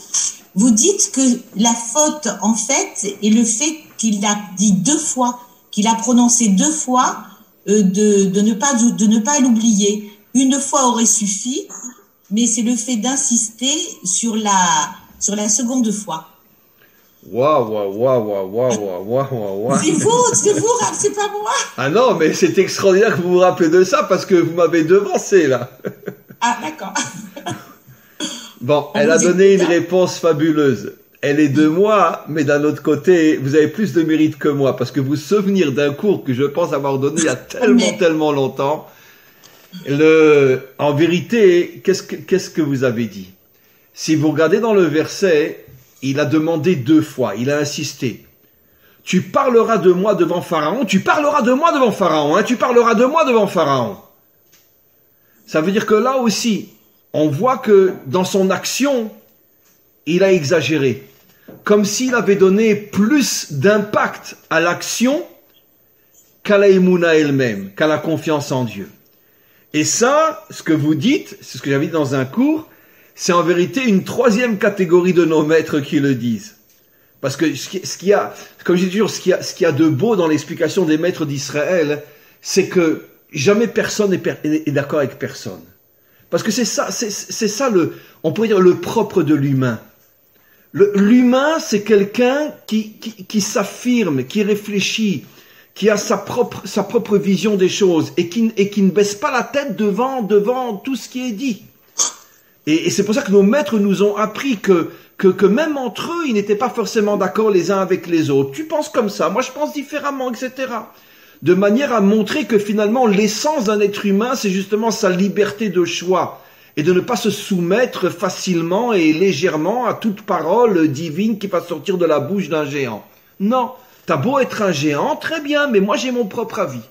Vous dites que la faute, en fait, est le fait qu'il a dit 2 fois, qu'il a prononcé 2 fois, de ne pas l'oublier. Une fois aurait suffi, mais c'est le fait d'insister sur la seconde fois. Waouh. C'est vous, Rav, c'est pas moi. Ah non, mais c'est extraordinaire que vous vous rappelez de ça parce que vous m'avez devancé là. Ah, d'accord. Bon, elle a donné une réponse fabuleuse. Elle est de moi, mais d'un autre côté, vous avez plus de mérite que moi parce que vous souvenir d'un cours que je pense avoir donné il y a tellement longtemps. En vérité, qu'est-ce que vous avez dit? Si vous regardez dans le verset, il a demandé 2 fois, il a insisté. Tu parleras de moi devant Pharaon, tu parleras de moi devant Pharaon, hein, tu parleras de moi devant Pharaon. Ça veut dire que là aussi, on voit que dans son action, il a exagéré. Comme s'il avait donné plus d'impact à l'action qu'à la émouna elle-même, qu'à la confiance en Dieu. Et ça, ce que vous dites, c'est ce que j'avais dit dans un cours, c'est en vérité une 3e catégorie de nos maîtres qui le disent. Parce que ce qu'il y a, comme je dis toujours, ce qu'il y a de beau dans l'explication des maîtres d'Israël, c'est que jamais personne est d'accord avec personne. Parce que c'est ça on pourrait dire le propre de l'humain. L'humain, c'est quelqu'un qui s'affirme, qui réfléchit, qui a sa propre vision des choses et qui ne baisse pas la tête devant tout ce qui est dit. Et c'est pour ça que nos maîtres nous ont appris que même entre eux, ils n'étaient pas forcément d'accord les uns avec les autres. Tu penses comme ça, moi je pense différemment, etc. De manière à montrer que finalement, l'essence d'un être humain, c'est justement sa liberté de choix et de ne pas se soumettre facilement et légèrement à toute parole divine qui va sortir de la bouche d'un géant. Non, t'as beau être un géant, très bien, mais moi j'ai mon propre avis.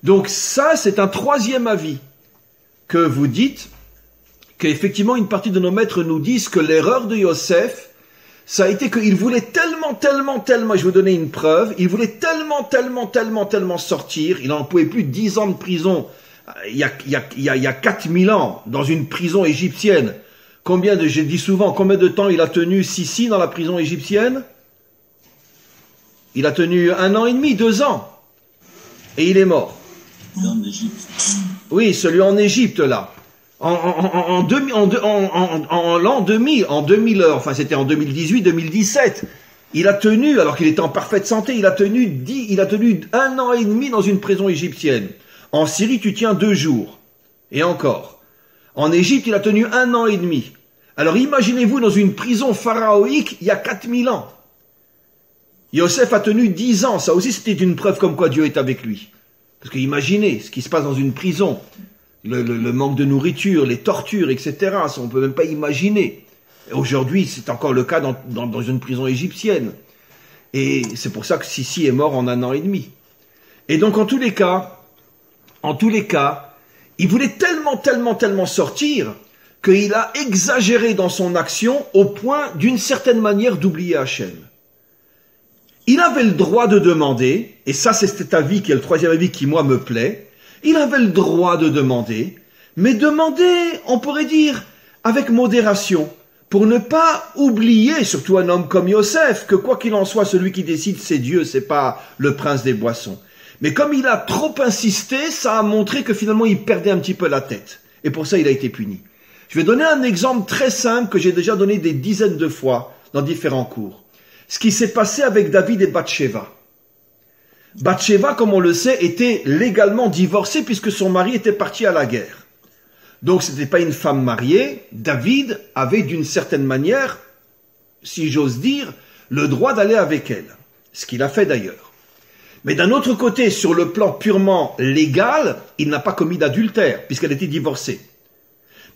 Donc ça, c'est un 3e avis que vous dites, qu'effectivement une partie de nos maîtres nous disent que l'erreur de Yosef, ça a été qu'il voulait tellement, je vais vous donner une preuve, il voulait tellement sortir, il n'en pouvait plus 10 ans de prison, il y a 4000 ans, dans une prison égyptienne. Je dis souvent, combien de temps il a tenu Sissi dans la prison égyptienne? Il a tenu 1 an et demi, 2 ans. Et il est mort. En Égypte. Oui, celui en Égypte, là. En l'an 2000, enfin c'était en 2018-2017, il a tenu, alors qu'il était en parfaite santé, il a tenu 1 an et demi dans une prison égyptienne. En Syrie, tu tiens 2 jours. Et encore. En Égypte, il a tenu 1 an et demi. Alors imaginez-vous dans une prison pharaonique, il y a 4000 ans. Yosef a tenu 10 ans. Ça aussi, c'était une preuve comme quoi Dieu est avec lui. Parce que imaginez ce qui se passe dans une prison. Le manque de nourriture, les tortures, etc. Ça, on ne peut même pas imaginer. Aujourd'hui, c'est encore le cas dans une prison égyptienne. Et c'est pour ça que Sissi est mort en 1 an et demi. Et donc, en tous les cas, il voulait tellement sortir qu'il a exagéré dans son action au point, d'une certaine manière, d'oublier Hachem. Il avait le droit de demander, et ça c'est cet avis qui est le 3e avis qui moi me plaît, il avait le droit de demander, mais demander, on pourrait dire, avec modération, pour ne pas oublier, surtout un homme comme Yosef, que quoi qu'il en soit, celui qui décide c'est Dieu, c'est pas le prince des boissons. Mais comme il a trop insisté, ça a montré que finalement il perdait un petit peu la tête. Et pour ça il a été puni. Je vais donner un exemple très simple que j'ai déjà donné des dizaines de fois dans différents cours. Ce qui s'est passé avec David et Bathsheba. Bathsheba, comme on le sait, était légalement divorcée puisque son mari était parti à la guerre. Donc ce n'était pas une femme mariée. David avait d'une certaine manière, si j'ose dire, le droit d'aller avec elle. Ce qu'il a fait d'ailleurs. Mais d'un autre côté, sur le plan purement légal, il n'a pas commis d'adultère puisqu'elle était divorcée.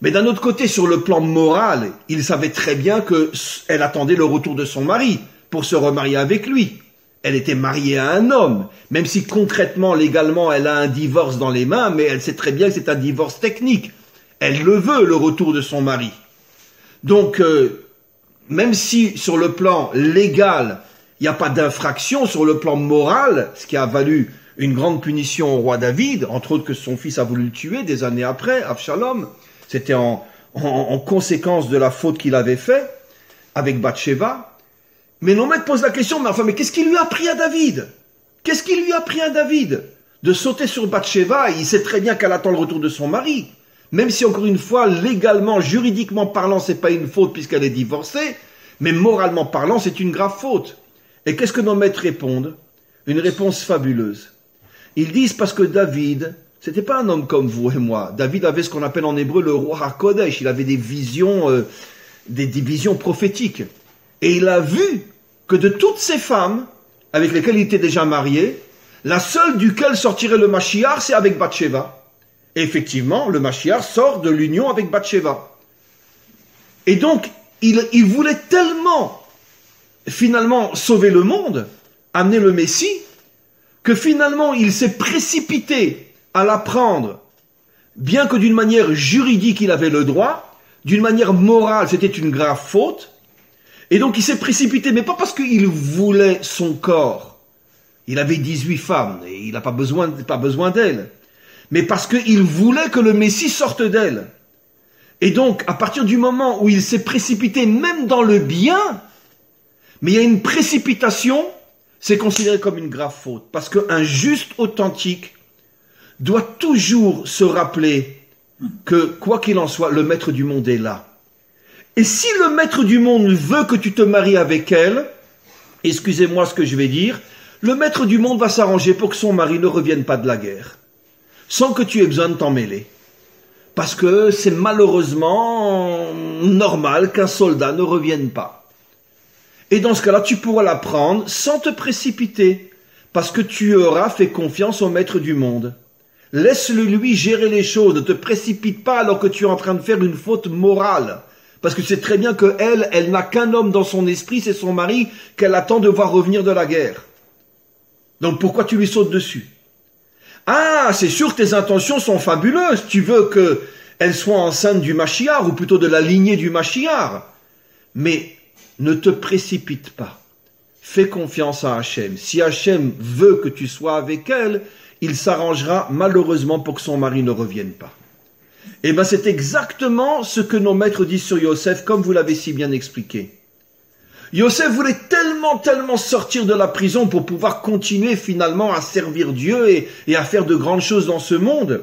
Mais d'un autre côté, sur le plan moral, il savait très bien qu'elle attendait le retour de son mari pour se remarier avec lui. Elle était mariée à un homme, même si concrètement, légalement, elle a un divorce dans les mains, mais elle sait très bien que c'est un divorce technique. Elle le veut, le retour de son mari. Donc, même si sur le plan légal, il n'y a pas d'infraction, sur le plan moral, ce qui a valu une grande punition au roi David, entre autres que son fils a voulu le tuer des années après, Absalom, c'était en conséquence de la faute qu'il avait fait avec Bathsheba. Mais nos maîtres posent la question, mais qu'est-ce qui lui a pris à David? Qu'est-ce qui lui a pris à David de sauter sur Bathsheba? Il sait très bien qu'elle attend le retour de son mari. Même si, encore une fois, légalement, juridiquement parlant, c'est pas une faute puisqu'elle est divorcée, mais moralement parlant, c'est une grave faute. Et qu'est-ce que nos maîtres répondent? Une réponse fabuleuse. Ils disent parce que David, c'était pas un homme comme vous et moi. David avait ce qu'on appelle en hébreu le roi HaKodesh. Il avait des visions prophétiques. Et il a vu que de toutes ces femmes avec lesquelles il était déjà marié, la seule duquel sortirait le Mashiach, c'est avec Bathsheba. Et effectivement, le Mashiach sort de l'union avec Bathsheba. Et donc, il voulait tellement, finalement, sauver le monde, amener le Messie, que finalement, il s'est précipité à la prendre, bien que d'une manière juridique, il avait le droit, d'une manière morale, c'était une grave faute, et donc il s'est précipité, mais pas parce qu'il voulait son corps, il avait 18 femmes, et il n'a pas besoin d'elles, mais parce qu'il voulait que le Messie sorte d'elle. Et donc, à partir du moment où il s'est précipité, même dans le bien, mais il y a une précipitation, c'est considéré comme une grave faute, parce qu'un juste authentique doit toujours se rappeler que, quoi qu'il en soit, le maître du monde est là. Et si le maître du monde veut que tu te maries avec elle, excusez-moi ce que je vais dire, le maître du monde va s'arranger pour que son mari ne revienne pas de la guerre, sans que tu aies besoin de t'en mêler. Parce que c'est malheureusement normal qu'un soldat ne revienne pas. Et dans ce cas-là, tu pourras la prendre sans te précipiter, parce que tu auras fait confiance au maître du monde. Laisse-le lui gérer les choses, ne te précipite pas alors que tu es en train de faire une faute morale. Parce que c'est très bien que elle n'a qu'un homme dans son esprit, c'est son mari, qu'elle attend de voir revenir de la guerre. Donc pourquoi tu lui sautes dessus? Ah, c'est sûr que tes intentions sont fabuleuses. Tu veux qu'elle soit enceinte du Mashiach, ou plutôt de la lignée du Mashiach. Mais ne te précipite pas. Fais confiance à Hachem. Si Hachem veut que tu sois avec elle, il s'arrangera malheureusement pour que son mari ne revienne pas. Eh bien, c'est exactement ce que nos maîtres disent sur Yosef, comme vous l'avez si bien expliqué. Yosef voulait tellement sortir de la prison pour pouvoir continuer finalement à servir Dieu et à faire de grandes choses dans ce monde,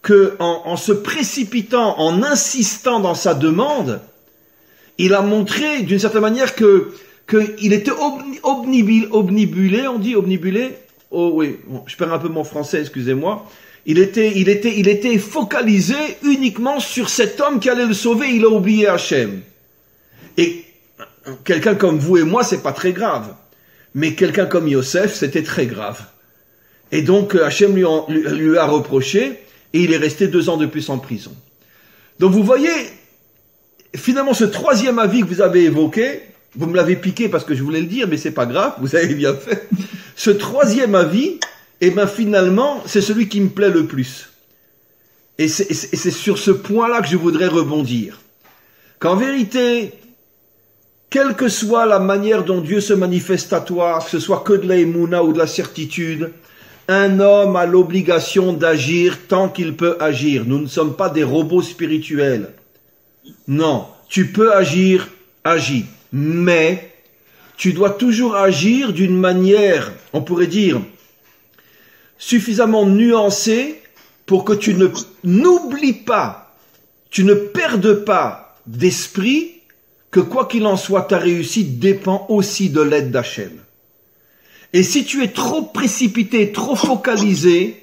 que en se précipitant, en insistant dans sa demande, il a montré d'une certaine manière qu'il était omnibulé, on dit omnibulé? Oh oui, bon, je perds un peu mon français, excusez-moi. Il était focalisé uniquement sur cet homme qui allait le sauver, il a oublié Hachem. Et quelqu'un comme vous et moi, c'est pas très grave. Mais quelqu'un comme Yosef, c'était très grave. Et donc Hachem lui a reproché, et il est resté 2 ans de plus en prison. Donc vous voyez, finalement, ce troisième avis que vous avez évoqué, vous me l'avez piqué parce que je voulais le dire, mais c'est pas grave, vous avez bien fait. Ce troisième avis, eh ben finalement, c'est celui qui me plaît le plus. Et c'est sur ce point-là que je voudrais rebondir. Qu'en vérité, quelle que soit la manière dont Dieu se manifeste à toi, que ce soit que de la émouna ou de la certitude, un homme a l'obligation d'agir tant qu'il peut agir. Nous ne sommes pas des robots spirituels. Non, tu peux agir, agis. Mais tu dois toujours agir d'une manière, on pourrait dire, suffisamment nuancée pour que tu n'oublies pas, tu ne perdes pas d'esprit que quoi qu'il en soit, ta réussite dépend aussi de l'aide d'Hachem. Et si tu es trop précipité, trop focalisé,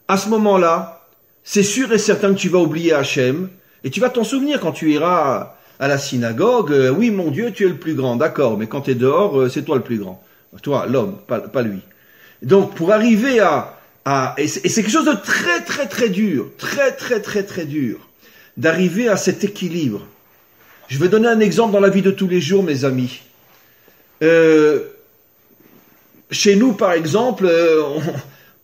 à ce moment-là, c'est sûr et certain que tu vas oublier Hachem, et tu vas t'en souvenir quand tu iras à la synagogue, oui mon Dieu, tu es le plus grand, d'accord, mais quand tu es dehors, c'est toi le plus grand. Toi, l'homme, pas lui. Donc pour arriver et c'est quelque chose de très très très dur, très dur, d'arriver à cet équilibre. Je vais donner un exemple dans la vie de tous les jours, mes amis. Chez nous, par exemple,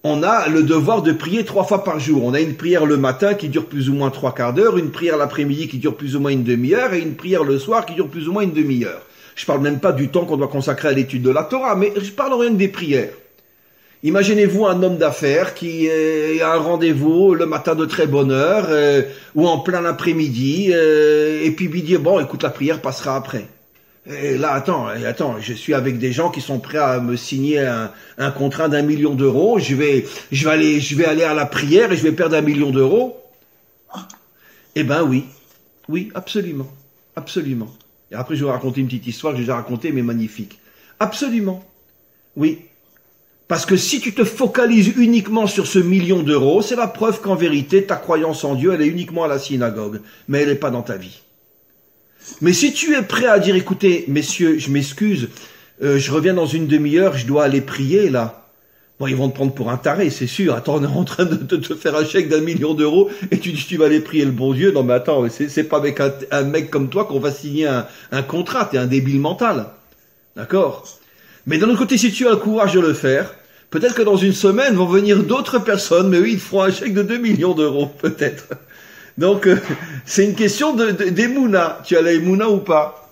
on a le devoir de prier 3 fois par jour. On a une prière le matin qui dure plus ou moins 3 quarts d'heure, une prière l'après-midi qui dure plus ou moins une demi-heure et une prière le soir qui dure plus ou moins une demi-heure. Je parle même pas du temps qu'on doit consacrer à l'étude de la Torah, mais je parle rien que des prières. Imaginez-vous un homme d'affaires qui a un rendez-vous le matin de très bonne heure ou en plein après-midi et puis il dit bon écoute la prière passera après. Et là attends, je suis avec des gens qui sont prêts à me signer un contrat d'1 million d'euros. Je vais aller à la prière et je vais perdre 1 million d'euros. Eh ben oui absolument. Et après je vais vous raconter une petite histoire que j'ai déjà racontée mais magnifique. Absolument, oui. Parce que si tu te focalises uniquement sur ce 1 million d'euros, c'est la preuve qu'en vérité, ta croyance en Dieu, elle est uniquement à la synagogue, mais elle n'est pas dans ta vie. Mais si tu es prêt à dire, écoutez, messieurs, je m'excuse, je reviens dans une demi-heure, je dois aller prier, là. Bon, ils vont te prendre pour un taré, c'est sûr. Attends, on est en train de te faire un chèque d'1 million d'euros et tu dis tu vas aller prier le bon Dieu. Non, mais attends, c'est pas avec un mec comme toi qu'on va signer un contrat, t'es un débile mental. D'accord? Mais d'un autre côté, si tu as le courage de le faire, peut-être que dans une semaine vont venir d'autres personnes, mais oui, ils feront un chèque de 2 millions d'euros, peut-être. Donc, c'est une question d'émouna. Tu as la émouna ou pas?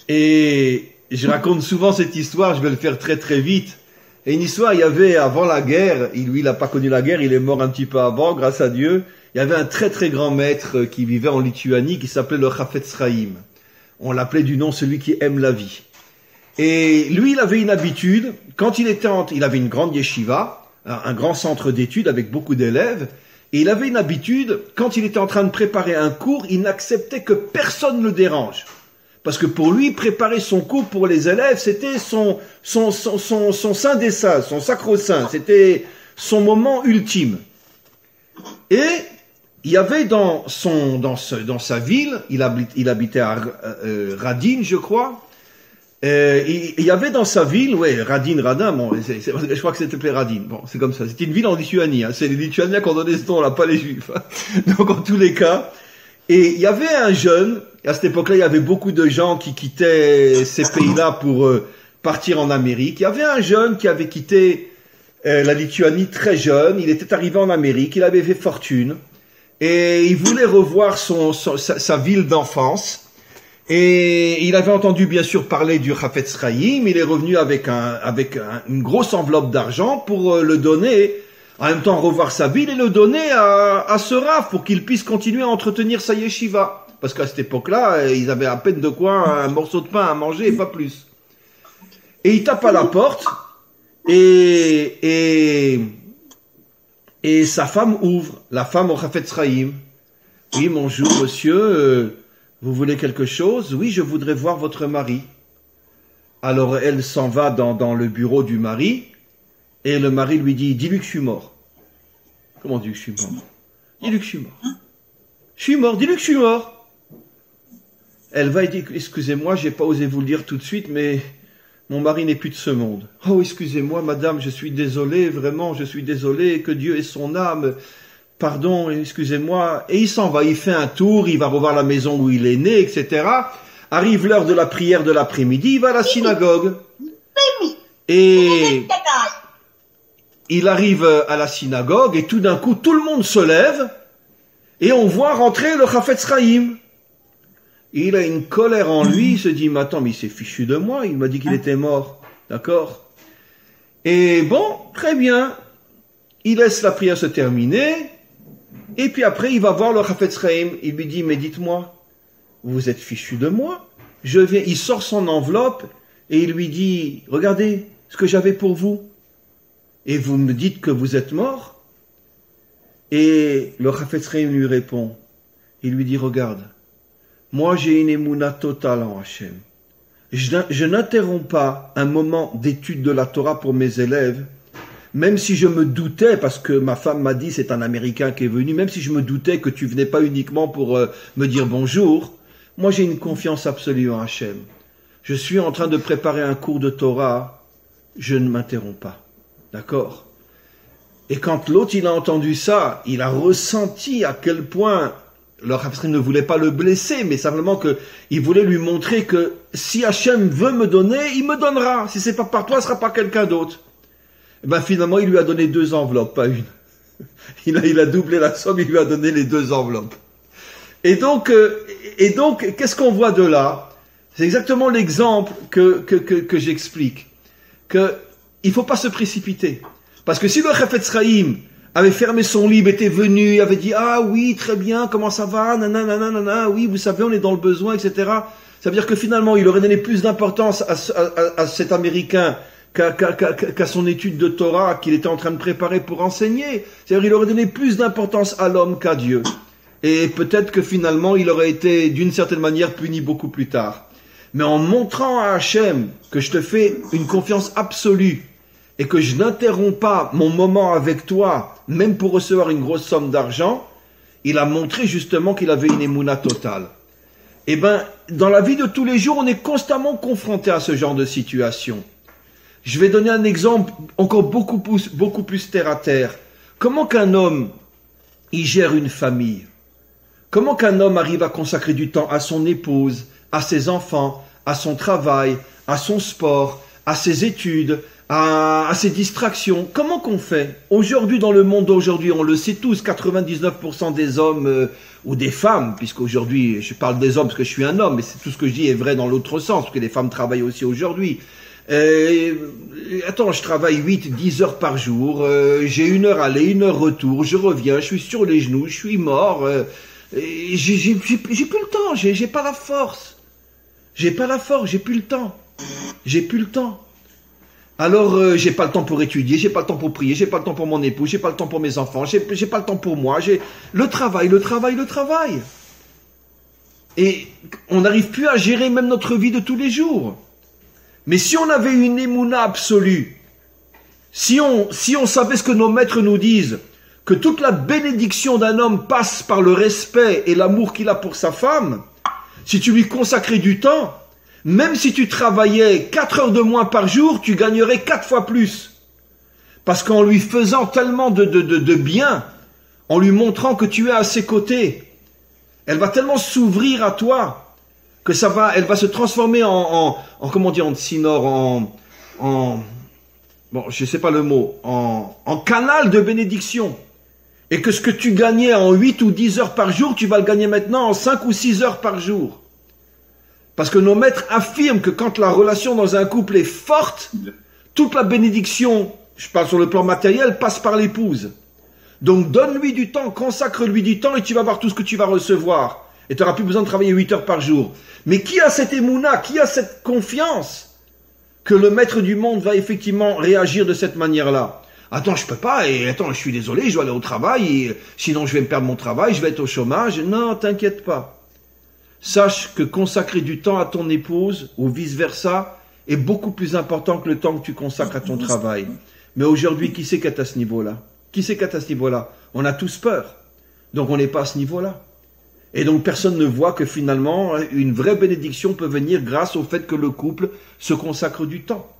Et je raconte souvent cette histoire, je vais le faire très très vite. Et une histoire, il y avait avant la guerre, lui il n'a pas connu la guerre, il est mort un petit peu avant, grâce à Dieu. Il y avait un très très grand maître qui vivait en Lituanie, qui s'appelait le Chafetz Chaim. On l'appelait du nom celui qui aime la vie. Et lui, il avait une habitude, quand il avait une grande yeshiva, un grand centre d'études avec beaucoup d'élèves, et il avait une habitude, quand il était en train de préparer un cours, il n'acceptait que personne ne le dérange. Parce que pour lui, préparer son cours pour les élèves, c'était son saint des saints, son sacro-saint, c'était son moment ultime. Et il y avait dans sa ville, il habitait à Radin, je crois. Il y avait dans sa ville, Radin, bon, je crois que c'était appelé Radin. Bon, c'est comme ça. C'était une ville en Lituanie. Hein. C'est les Lituaniens qui ont donné ce nom-là, pas les Juifs. Hein. Donc, en tous les cas. Et il y avait un jeune. À cette époque-là, il y avait beaucoup de gens qui quittaient ces pays-là pour partir en Amérique. Il y avait un jeune qui avait quitté la Lituanie très jeune. Il était arrivé en Amérique. Il avait fait fortune. Et il voulait revoir sa ville d'enfance. Et il avait entendu bien sûr parler du Chafetz Chaim, il est revenu avec une grosse enveloppe d'argent pour le donner, en même temps revoir sa ville et le donner à ce Rav pour qu'il puisse continuer à entretenir sa yeshiva. Parce qu'à cette époque-là, ils avaient à peine de quoi un morceau de pain à manger et pas plus. Et il tape à la porte et sa femme ouvre, la femme au Chafetz Chaim. Oui, bonjour monsieur, vous voulez quelque chose? Oui, je voudrais voir votre mari. Alors elle s'en va dans le bureau du mari, et le mari lui dit, dis-lui que je suis mort. Comment dis-lui que je suis mort? Dis-lui que je suis mort. Je suis mort, dis-lui que je suis mort. Elle va et dit, excusez-moi, j'ai pas osé vous le dire tout de suite, mais mon mari n'est plus de ce monde. Oh, excusez-moi, madame, je suis désolé, vraiment, je suis désolé, que Dieu ait son âme. pardon, excusez-moi, et il s'en va, il fait un tour, il va revoir la maison où il est né, etc. Arrive l'heure de la prière de l'après-midi, il va à la synagogue. Et il arrive à la synagogue et tout d'un coup, tout le monde se lève et on voit rentrer le Chafetz Chaim. Il a une colère en lui, il se dit, mais attends, mais il s'est fichu de moi, il m'a dit qu'il était mort. D'accord? Et bon, très bien. Il laisse la prière se terminer. Et puis après, il va voir le Chafetz Chaim. Il lui dit, mais dites-moi, vous êtes fichu de moi? Je viens. Il sort son enveloppe et il lui dit, regardez ce que j'avais pour vous. Et vous me dites que vous êtes mort? Et le Chafetz Chaim lui répond. Il lui dit, regarde, moi j'ai une émouna totale en Hachem. Je n'interromps pas un moment d'étude de la Torah pour mes élèves, même si je me doutais, parce que ma femme m'a dit, c'est un Américain qui est venu, même si je me doutais que tu venais pas uniquement pour me dire bonjour, moi j'ai une confiance absolue en Hachem. Je suis en train de préparer un cours de Torah, je ne m'interromps pas. D'accord? Et quand l'autre il a entendu ça, il a ressenti à quel point le Chafetz Chaim ne voulait pas le blesser, mais simplement qu'il voulait lui montrer que si Hachem veut me donner, il me donnera. Si c'est pas par toi, ce sera par quelqu'un d'autre. Et ben finalement, il lui a donné 2 enveloppes, pas une. Il a doublé la somme, il lui a donné les 2 enveloppes. Et donc, qu'est-ce qu'on voit de là? C'est exactement l'exemple que j'explique. Que il faut pas se précipiter. Parce que si le Chafetz Chaim avait fermé son livre, était venu, avait dit, ah oui, très bien, comment ça va, nanana, oui, vous savez, on est dans le besoin, etc. Ça veut dire que finalement, il aurait donné plus d'importance à cet Américain qu'à son étude de Torah qu'il était en train de préparer pour enseigner. C'est-à-dire, il aurait donné plus d'importance à l'homme qu'à Dieu. Et peut-être que finalement, il aurait été, d'une certaine manière, puni beaucoup plus tard. Mais en montrant à Hachem que je te fais une confiance absolue, et que je n'interromps pas mon moment avec toi, même pour recevoir une grosse somme d'argent, il a montré justement qu'il avait une émouna totale. Eh bien, dans la vie de tous les jours, on est constamment confronté à ce genre de situation. Je vais donner un exemple encore beaucoup plus terre à terre. Comment qu'un homme, il gère une famille? Comment qu'un homme arrive à consacrer du temps à son épouse, à ses enfants, à son travail, à son sport, à ses études, à ses distractions? Comment qu'on fait? Aujourd'hui, dans le monde d'aujourd'hui, on le sait tous, 99% des hommes ou des femmes, puisqu'aujourd'hui, je parle des hommes parce que je suis un homme, mais c'est tout ce que je dis est vrai dans l'autre sens, parce que les femmes travaillent aussi aujourd'hui. Attends, je travaille 8-10 heures par jour, j'ai 1 heure aller, 1 heure retour, je reviens, je suis sur les genoux, je suis mort, j'ai plus le temps, j'ai pas la force. J'ai pas la force, j'ai plus le temps. J'ai plus le temps. Alors, j'ai pas le temps pour étudier, j'ai pas le temps pour prier, j'ai pas le temps pour mon épouse, j'ai pas le temps pour mes enfants, j'ai pas le temps pour moi, j'ai le travail. Et on n'arrive plus à gérer même notre vie de tous les jours. Mais si on avait une émouna absolue, si on savait ce que nos maîtres nous disent, que toute la bénédiction d'un homme passe par le respect et l'amour qu'il a pour sa femme, si tu lui consacrais du temps, même si tu travaillais 4 heures de moins par jour, tu gagnerais 4 fois plus. Parce qu'en lui faisant tellement de bien, en lui montrant que tu es à ses côtés, elle va tellement s'ouvrir à toi, que elle va se transformer en comment dire, en tsinor, bon, je sais pas le mot, en canal de bénédiction. Et que ce que tu gagnais en 8 ou 10 heures par jour, tu vas le gagner maintenant en 5 ou 6 heures par jour. Parce que nos maîtres affirment que quand la relation dans un couple est forte, toute la bénédiction, je parle sur le plan matériel, passe par l'épouse. Donc donne-lui du temps, consacre-lui du temps et tu vas voir tout ce que tu vas recevoir. Et tu n'auras plus besoin de travailler 8 heures par jour. Mais qui a cette émouna, qui a cette confiance que le maître du monde va effectivement réagir de cette manière-là? Attends, je peux pas, et attends, je suis désolé, je dois aller au travail, et sinon je vais me perdre mon travail, je vais être au chômage. Non, t'inquiète pas. Sache que consacrer du temps à ton épouse, ou vice-versa, est beaucoup plus important que le temps que tu consacres à ton travail. Mais aujourd'hui, qui c'est qui est à ce niveau-là? Qui c'est qui est à ce niveau-là? On a tous peur. Donc on n'est pas à ce niveau-là. Et donc personne ne voit que finalement, une vraie bénédiction peut venir grâce au fait que le couple se consacre du temps.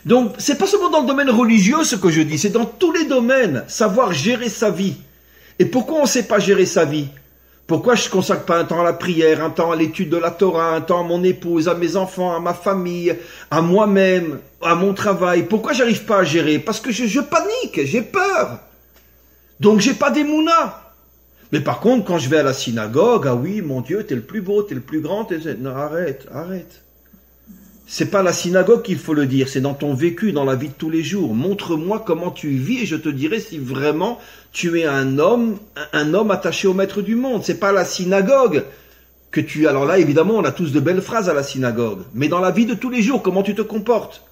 Donc, c'est pas seulement dans le domaine religieux ce que je dis, c'est dans tous les domaines, savoir gérer sa vie. Et pourquoi on ne sait pas gérer sa vie? Pourquoi je ne consacre pas un temps à la prière, un temps à l'étude de la Torah, un temps à mon épouse, à mes enfants, à ma famille, à moi-même, à mon travail? Pourquoi j'arrive pas à gérer? Parce que je panique, j'ai peur. Donc j'ai pas d'émouna. Mais par contre, quand je vais à la synagogue, ah oui, mon Dieu, t'es le plus beau, t'es le plus grand, non, arrête. C'est pas la synagogue qu'il faut le dire, c'est dans ton vécu, dans la vie de tous les jours. Montre-moi comment tu vis et je te dirai si vraiment tu es un homme attaché au maître du monde. C'est pas la synagogue que tu... Alors là, évidemment, on a tous de belles phrases à la synagogue. Mais dans la vie de tous les jours, comment tu te comportes?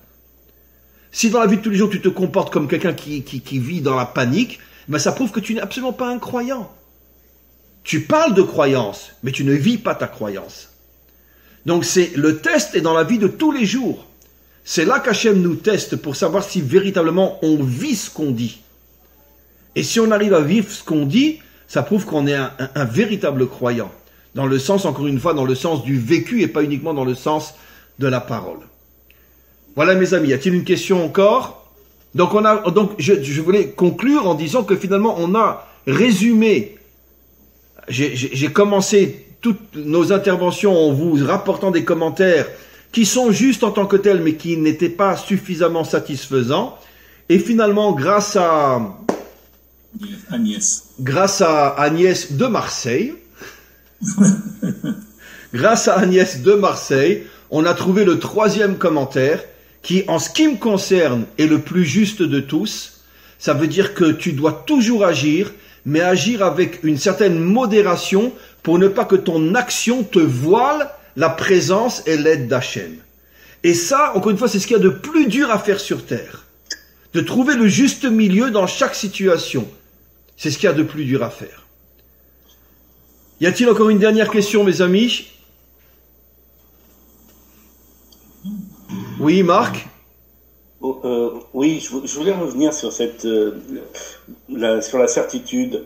Si dans la vie de tous les jours, tu te comportes comme quelqu'un qui vit dans la panique, ben ça prouve que tu n'es absolument pas un croyant. Tu parles de croyance, mais tu ne vis pas ta croyance. Donc le test est dans la vie de tous les jours. C'est là qu'Hachem nous teste pour savoir si véritablement on vit ce qu'on dit. Et si on arrive à vivre ce qu'on dit, ça prouve qu'on est un véritable croyant. Dans le sens, encore une fois, dans le sens du vécu et pas uniquement dans le sens de la parole. Voilà mes amis, y a-t-il une question encore? Donc je voulais conclure en disant que finalement on a résumé, j'ai commencé toutes nos interventions en vous rapportant des commentaires qui sont justes en tant que tels, mais qui n'étaient pas suffisamment satisfaisants. Et finalement, grâce à Agnès de Marseille, on a trouvé le 3e commentaire qui, en ce qui me concerne, est le plus juste de tous. Ça veut dire que tu dois toujours agir, mais agir avec une certaine modération pour ne pas que ton action te voile la présence et l'aide d'Hachem. Et ça, encore une fois, c'est ce qu'il y a de plus dur à faire sur terre. De trouver le juste milieu dans chaque situation. C'est ce qu'il y a de plus dur à faire. Y a-t-il encore une dernière question, mes amis? Oui, Marc? Oui, je voulais revenir sur sur la certitude.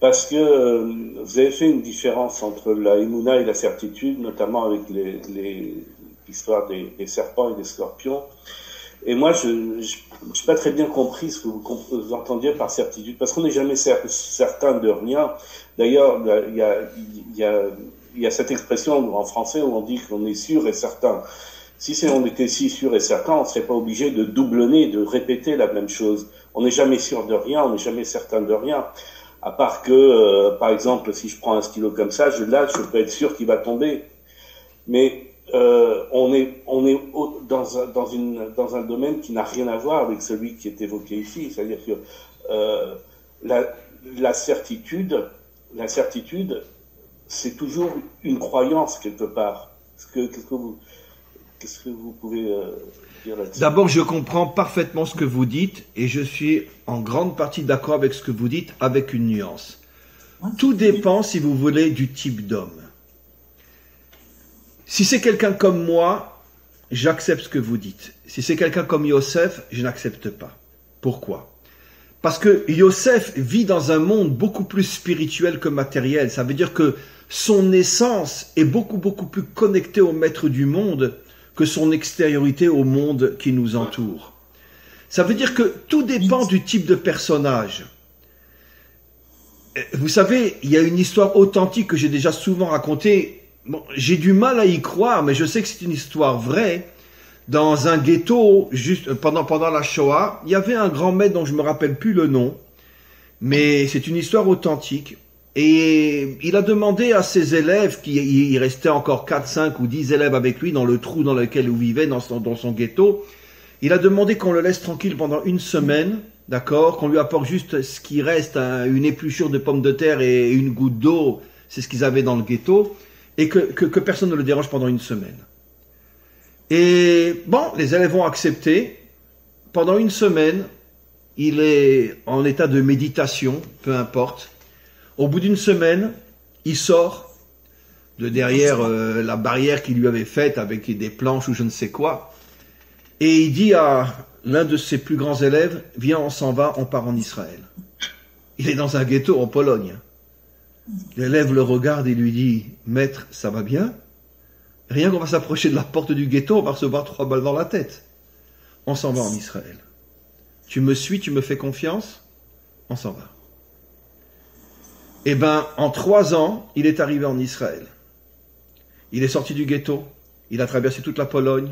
Parce que vous avez fait une différence entre la Emouna et la certitude, notamment avec l'histoire des serpents et des scorpions. Et moi, je n'ai pas très bien compris ce que vous entendiez par certitude, parce qu'on n'est jamais certain de rien. D'ailleurs, il y a cette expression en français où on dit qu'on est sûr et certain. Si on était si sûr et certain, on ne serait pas obligé de doublonner, de répéter la même chose. On n'est jamais sûr de rien, on n'est jamais certain de rien. À part que, par exemple, si je prends un stylo comme ça, je peux être sûr qu'il va tomber. Mais on est dans un domaine qui n'a rien à voir avec celui qui est évoqué ici. C'est-à-dire que la certitude, c'est toujours une croyance quelque part. Qu'est-ce que vous pouvez dire là-dessus? D'abord, je comprends parfaitement ce que vous dites et je suis en grande partie d'accord avec ce que vous dites, avec une nuance. Tout dépend, si vous voulez, du type d'homme. Si c'est quelqu'un comme moi, j'accepte ce que vous dites. Si c'est quelqu'un comme Yosef, je n'accepte pas. Pourquoi? Parce que Yosef vit dans un monde beaucoup plus spirituel que matériel. Ça veut dire que son essence est beaucoup plus connectée au maître du monde que son extériorité au monde qui nous entoure. Ça veut dire que tout dépend du type de personnage. Vous savez, il y a une histoire authentique que j'ai déjà souvent racontée. Bon, j'ai du mal à y croire, mais je sais que c'est une histoire vraie. Dans un ghetto, juste pendant la Shoah, il y avait un grand maître dont je me rappelle plus le nom, mais c'est une histoire authentique. Et il a demandé à ses élèves, il restait encore 4, 5 ou 10 élèves avec lui dans le trou dans lequel il vivait, dans son ghetto, il a demandé qu'on le laisse tranquille pendant une semaine, d'accord, qu'on lui apporte juste ce qui reste, une épluchure de pommes de terre et une goutte d'eau, c'est ce qu'ils avaient dans le ghetto, et que personne ne le dérange pendant une semaine. Et bon, les élèves ont accepté. Pendant une semaine, il est en état de méditation, peu importe. Au bout d'une semaine, il sort de derrière la barrière qu'il lui avait faite avec des planches ou je ne sais quoi. Et il dit à l'un de ses plus grands élèves, « Viens, on s'en va, on part en Israël. » Il est dans un ghetto en Pologne. L'élève le regarde et lui dit, « Maître, ça va bien ? Rien qu'on va s'approcher de la porte du ghetto, on va recevoir 3 balles dans la tête. On s'en va en Israël. Tu me suis, tu me fais confiance ? On s'en va. » Eh bien, en 3 ans, il est arrivé en Israël. Il est sorti du ghetto, il a traversé toute la Pologne,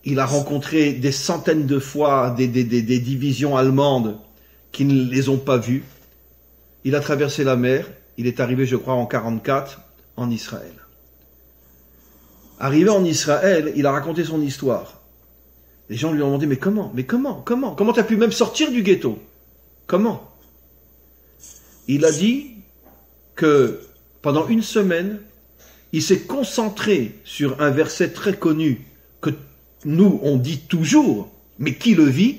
il a rencontré des centaines de fois des divisions allemandes qui ne les ont pas vues. Il a traversé la mer, il est arrivé, je crois, en 1944, en Israël. Arrivé en Israël, il a raconté son histoire. Les gens lui ont demandé, mais comment tu as pu même sortir du ghetto? Comment? Il a dit que pendant 1 semaine, il s'est concentré sur un verset très connu que nous, on dit toujours, mais qui le vit?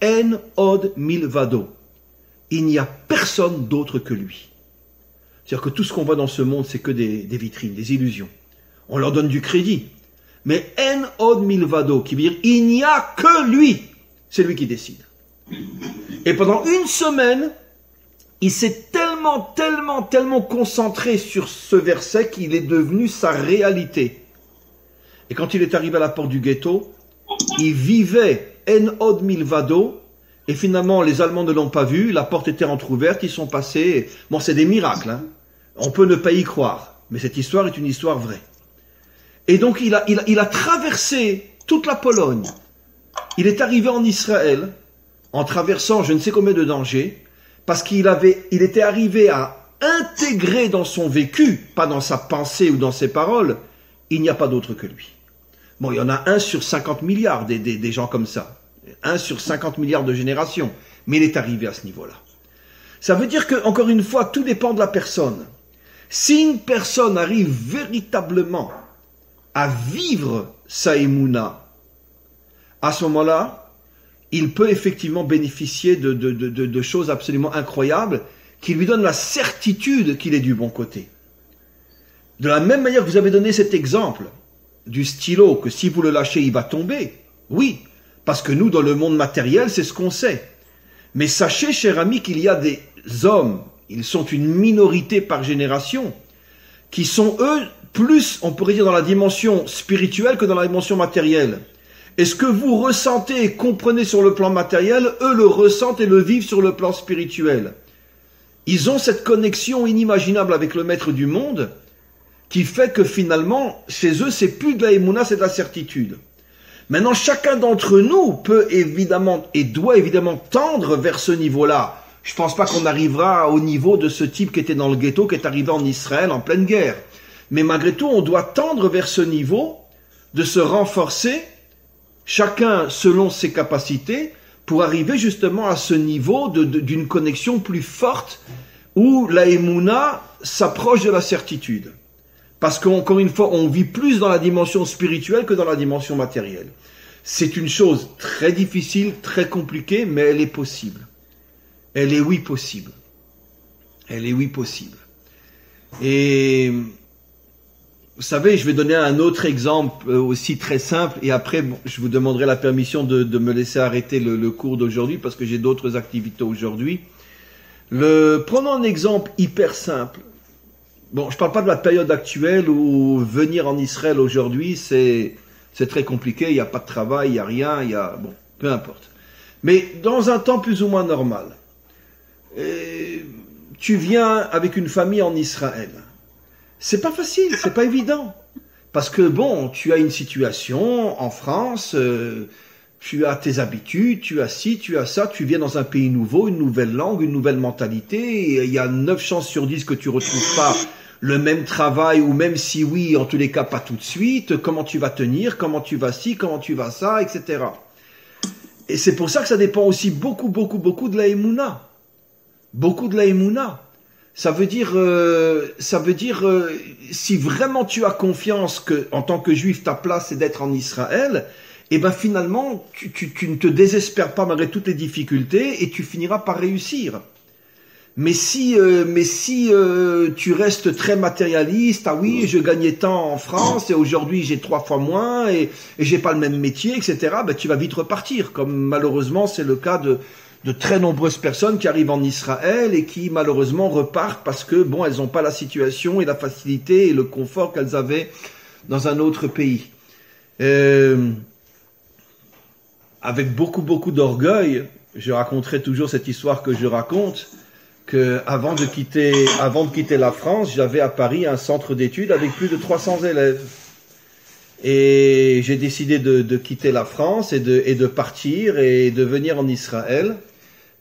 En od milvado. Il n'y a personne d'autre que lui. C'est-à-dire que tout ce qu'on voit dans ce monde, c'est que des vitrines, des illusions. On leur donne du crédit. Mais en od milvado, qui veut dire il n'y a que lui. C'est lui qui décide. Et pendant 1 semaine, il s'est tellement concentré sur ce verset qu'il est devenu sa réalité. Et quand il est arrivé à la porte du ghetto, il vivait en od milvado, et finalement les Allemands ne l'ont pas vu, la porte était entrouverte, ils sont passés. Bon, c'est des miracles, hein. On peut ne pas y croire, mais cette histoire est une histoire vraie. Et donc il a traversé toute la Pologne. Il est arrivé en Israël, en traversant je ne sais combien de dangers, parce qu'il était arrivé à intégrer dans son vécu, pas dans sa pensée ou dans ses paroles, il n'y a pas d'autre que lui. Bon, il y en a 1 sur 50 milliards des gens comme ça. 1 sur 50 milliards de générations. Mais il est arrivé à ce niveau-là. Ça veut dire que, encore une fois, tout dépend de la personne. Si une personne arrive véritablement à vivre sa émouna, à ce moment-là, il peut effectivement bénéficier de choses absolument incroyables qui lui donnent la certitude qu'il est du bon côté. De la même manière que vous avez donné cet exemple du stylo, que si vous le lâchez, il va tomber. Oui, parce que nous, dans le monde matériel, c'est ce qu'on sait. Mais sachez, cher ami, qu'il y a des hommes, ils sont une minorité par génération, qui sont, eux, plus, on pourrait dire, dans la dimension spirituelle que dans la dimension matérielle. Et ce que vous ressentez et comprenez sur le plan matériel, eux le ressentent et le vivent sur le plan spirituel. Ils ont cette connexion inimaginable avec le maître du monde, qui fait que finalement, chez eux, c'est plus de la émouna, c'est de la certitude. Maintenant, chacun d'entre nous peut évidemment et doit évidemment tendre vers ce niveau-là. Je ne pense pas qu'on arrivera au niveau de ce type qui était dans le ghetto, qui est arrivé en Israël en pleine guerre. Mais malgré tout, on doit tendre vers ce niveau, de se renforcer, chacun selon ses capacités, pour arriver justement à ce niveau d'une connexion plus forte, où la émouna s'approche de la certitude. Parce qu'encore une fois, on vit plus dans la dimension spirituelle que dans la dimension matérielle. C'est une chose très difficile, très compliquée, mais elle est possible. Elle est oui possible. Elle est oui possible. Et vous savez, je vais donner un autre exemple aussi très simple, et après, je vous demanderai la permission de me laisser arrêter le cours d'aujourd'hui, parce que j'ai d'autres activités aujourd'hui. Prenons un exemple hyper simple. Bon, je ne parle pas de la période actuelle où venir en Israël aujourd'hui, c'est très compliqué, il n'y a pas de travail, il n'y a rien, bon, peu importe. Mais dans un temps plus ou moins normal, tu viens avec une famille en Israël. C'est pas facile, c'est pas évident. Parce que bon, tu as une situation en France, tu as tes habitudes, tu as ci, tu as ça, tu viens dans un pays nouveau, une nouvelle langue, une nouvelle mentalité, et il y a 9 chances sur 10 que tu ne retrouves pas le même travail, ou même si oui, en tous les cas pas tout de suite, comment tu vas tenir, comment tu vas ci, comment tu vas ça, etc. Et c'est pour ça que ça dépend aussi beaucoup de la émouna. Beaucoup de la émouna. Ça veut dire, si vraiment tu as confiance que, en tant que juif, ta place est d'être en Israël, et ben finalement, tu ne te désespères pas malgré toutes les difficultés et tu finiras par réussir. Mais si tu restes très matérialiste, ah oui, je gagnais tant en France et aujourd'hui j'ai 3 fois moins et j'ai pas le même métier, etc., ben tu vas vite repartir, comme malheureusement c'est le cas de très nombreuses personnes qui arrivent en Israël et qui malheureusement repartent parce que bon, elles n'ont pas la situation et la facilité et le confort qu'elles avaient dans un autre pays. Avec beaucoup d'orgueil, je raconterai toujours cette histoire que je raconte. que avant de quitter la France, j'avais à Paris un centre d'études avec plus de 300 élèves. Et j'ai décidé de quitter la France et de partir et de venir en Israël.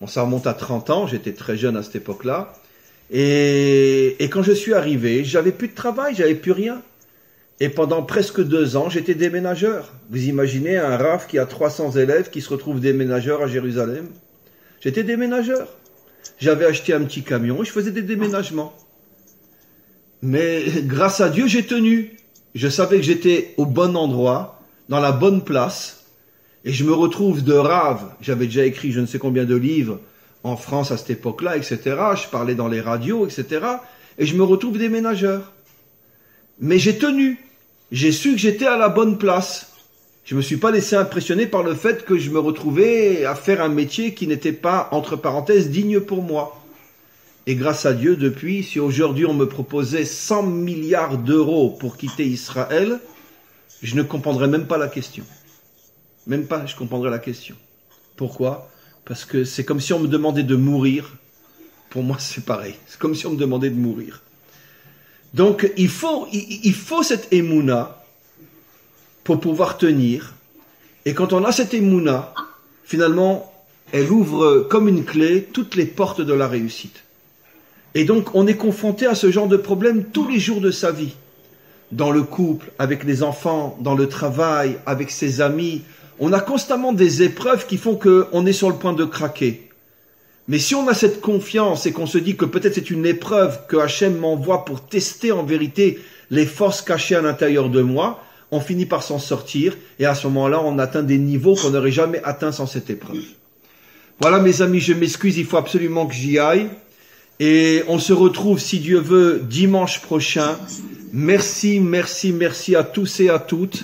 Bon, ça remonte à 30 ans, j'étais très jeune à cette époque-là. Et quand je suis arrivé, j'avais plus de travail, j'avais plus rien. Et pendant presque 2 ans, j'étais déménageur. Vous imaginez un RAF qui a 300 élèves qui se retrouve déménageur à Jérusalem? J'étais déménageur. J'avais acheté un petit camion et je faisais des déménagements. Mais grâce à Dieu, j'ai tenu. Je savais que j'étais au bon endroit, dans la bonne place. Et je me retrouve de rave. J'avais déjà écrit je ne sais combien de livres en France à cette époque-là, etc. Je parlais dans les radios, etc. Et je me retrouve déménageur. Mais j'ai tenu. J'ai su que j'étais à la bonne place. Je ne me suis pas laissé impressionner par le fait que je me retrouvais à faire un métier qui n'était pas, entre parenthèses, digne pour moi. Et grâce à Dieu, depuis, si aujourd'hui on me proposait 100 milliards d'euros pour quitter Israël, je ne comprendrais même pas la question. Même pas, je comprendrais la question. Pourquoi? Parce que c'est comme si on me demandait de mourir. Pour moi, c'est pareil. C'est comme si on me demandait de mourir. Donc, il faut cette émouna pour pouvoir tenir. Et quand on a cette émouna, finalement, elle ouvre comme une clé toutes les portes de la réussite. Et donc, on est confronté à ce genre de problème tous les jours de sa vie. Dans le couple, avec les enfants, dans le travail, avec ses amis. On a constamment des épreuves qui font qu'on est sur le point de craquer. Mais si on a cette confiance et qu'on se dit que peut-être c'est une épreuve que Hachem m'envoie pour tester en vérité les forces cachées à l'intérieur de moi, on finit par s'en sortir et à ce moment-là, on atteint des niveaux qu'on n'aurait jamais atteints sans cette épreuve. Voilà mes amis, je m'excuse, il faut absolument que j'y aille. Et on se retrouve, si Dieu veut, dimanche prochain. Merci, merci, merci à tous et à toutes.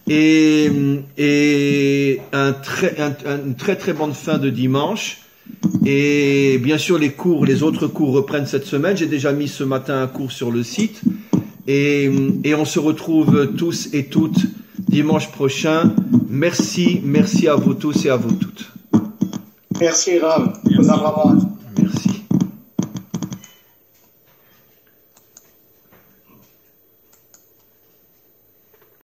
Et une très très bonne fin de dimanche. Et bien sûr, les autres cours reprennent cette semaine. J'ai déjà mis ce matin un cours sur le site. Et on se retrouve tous et toutes dimanche prochain. Merci, merci à vous tous et à vous toutes. Merci Rav.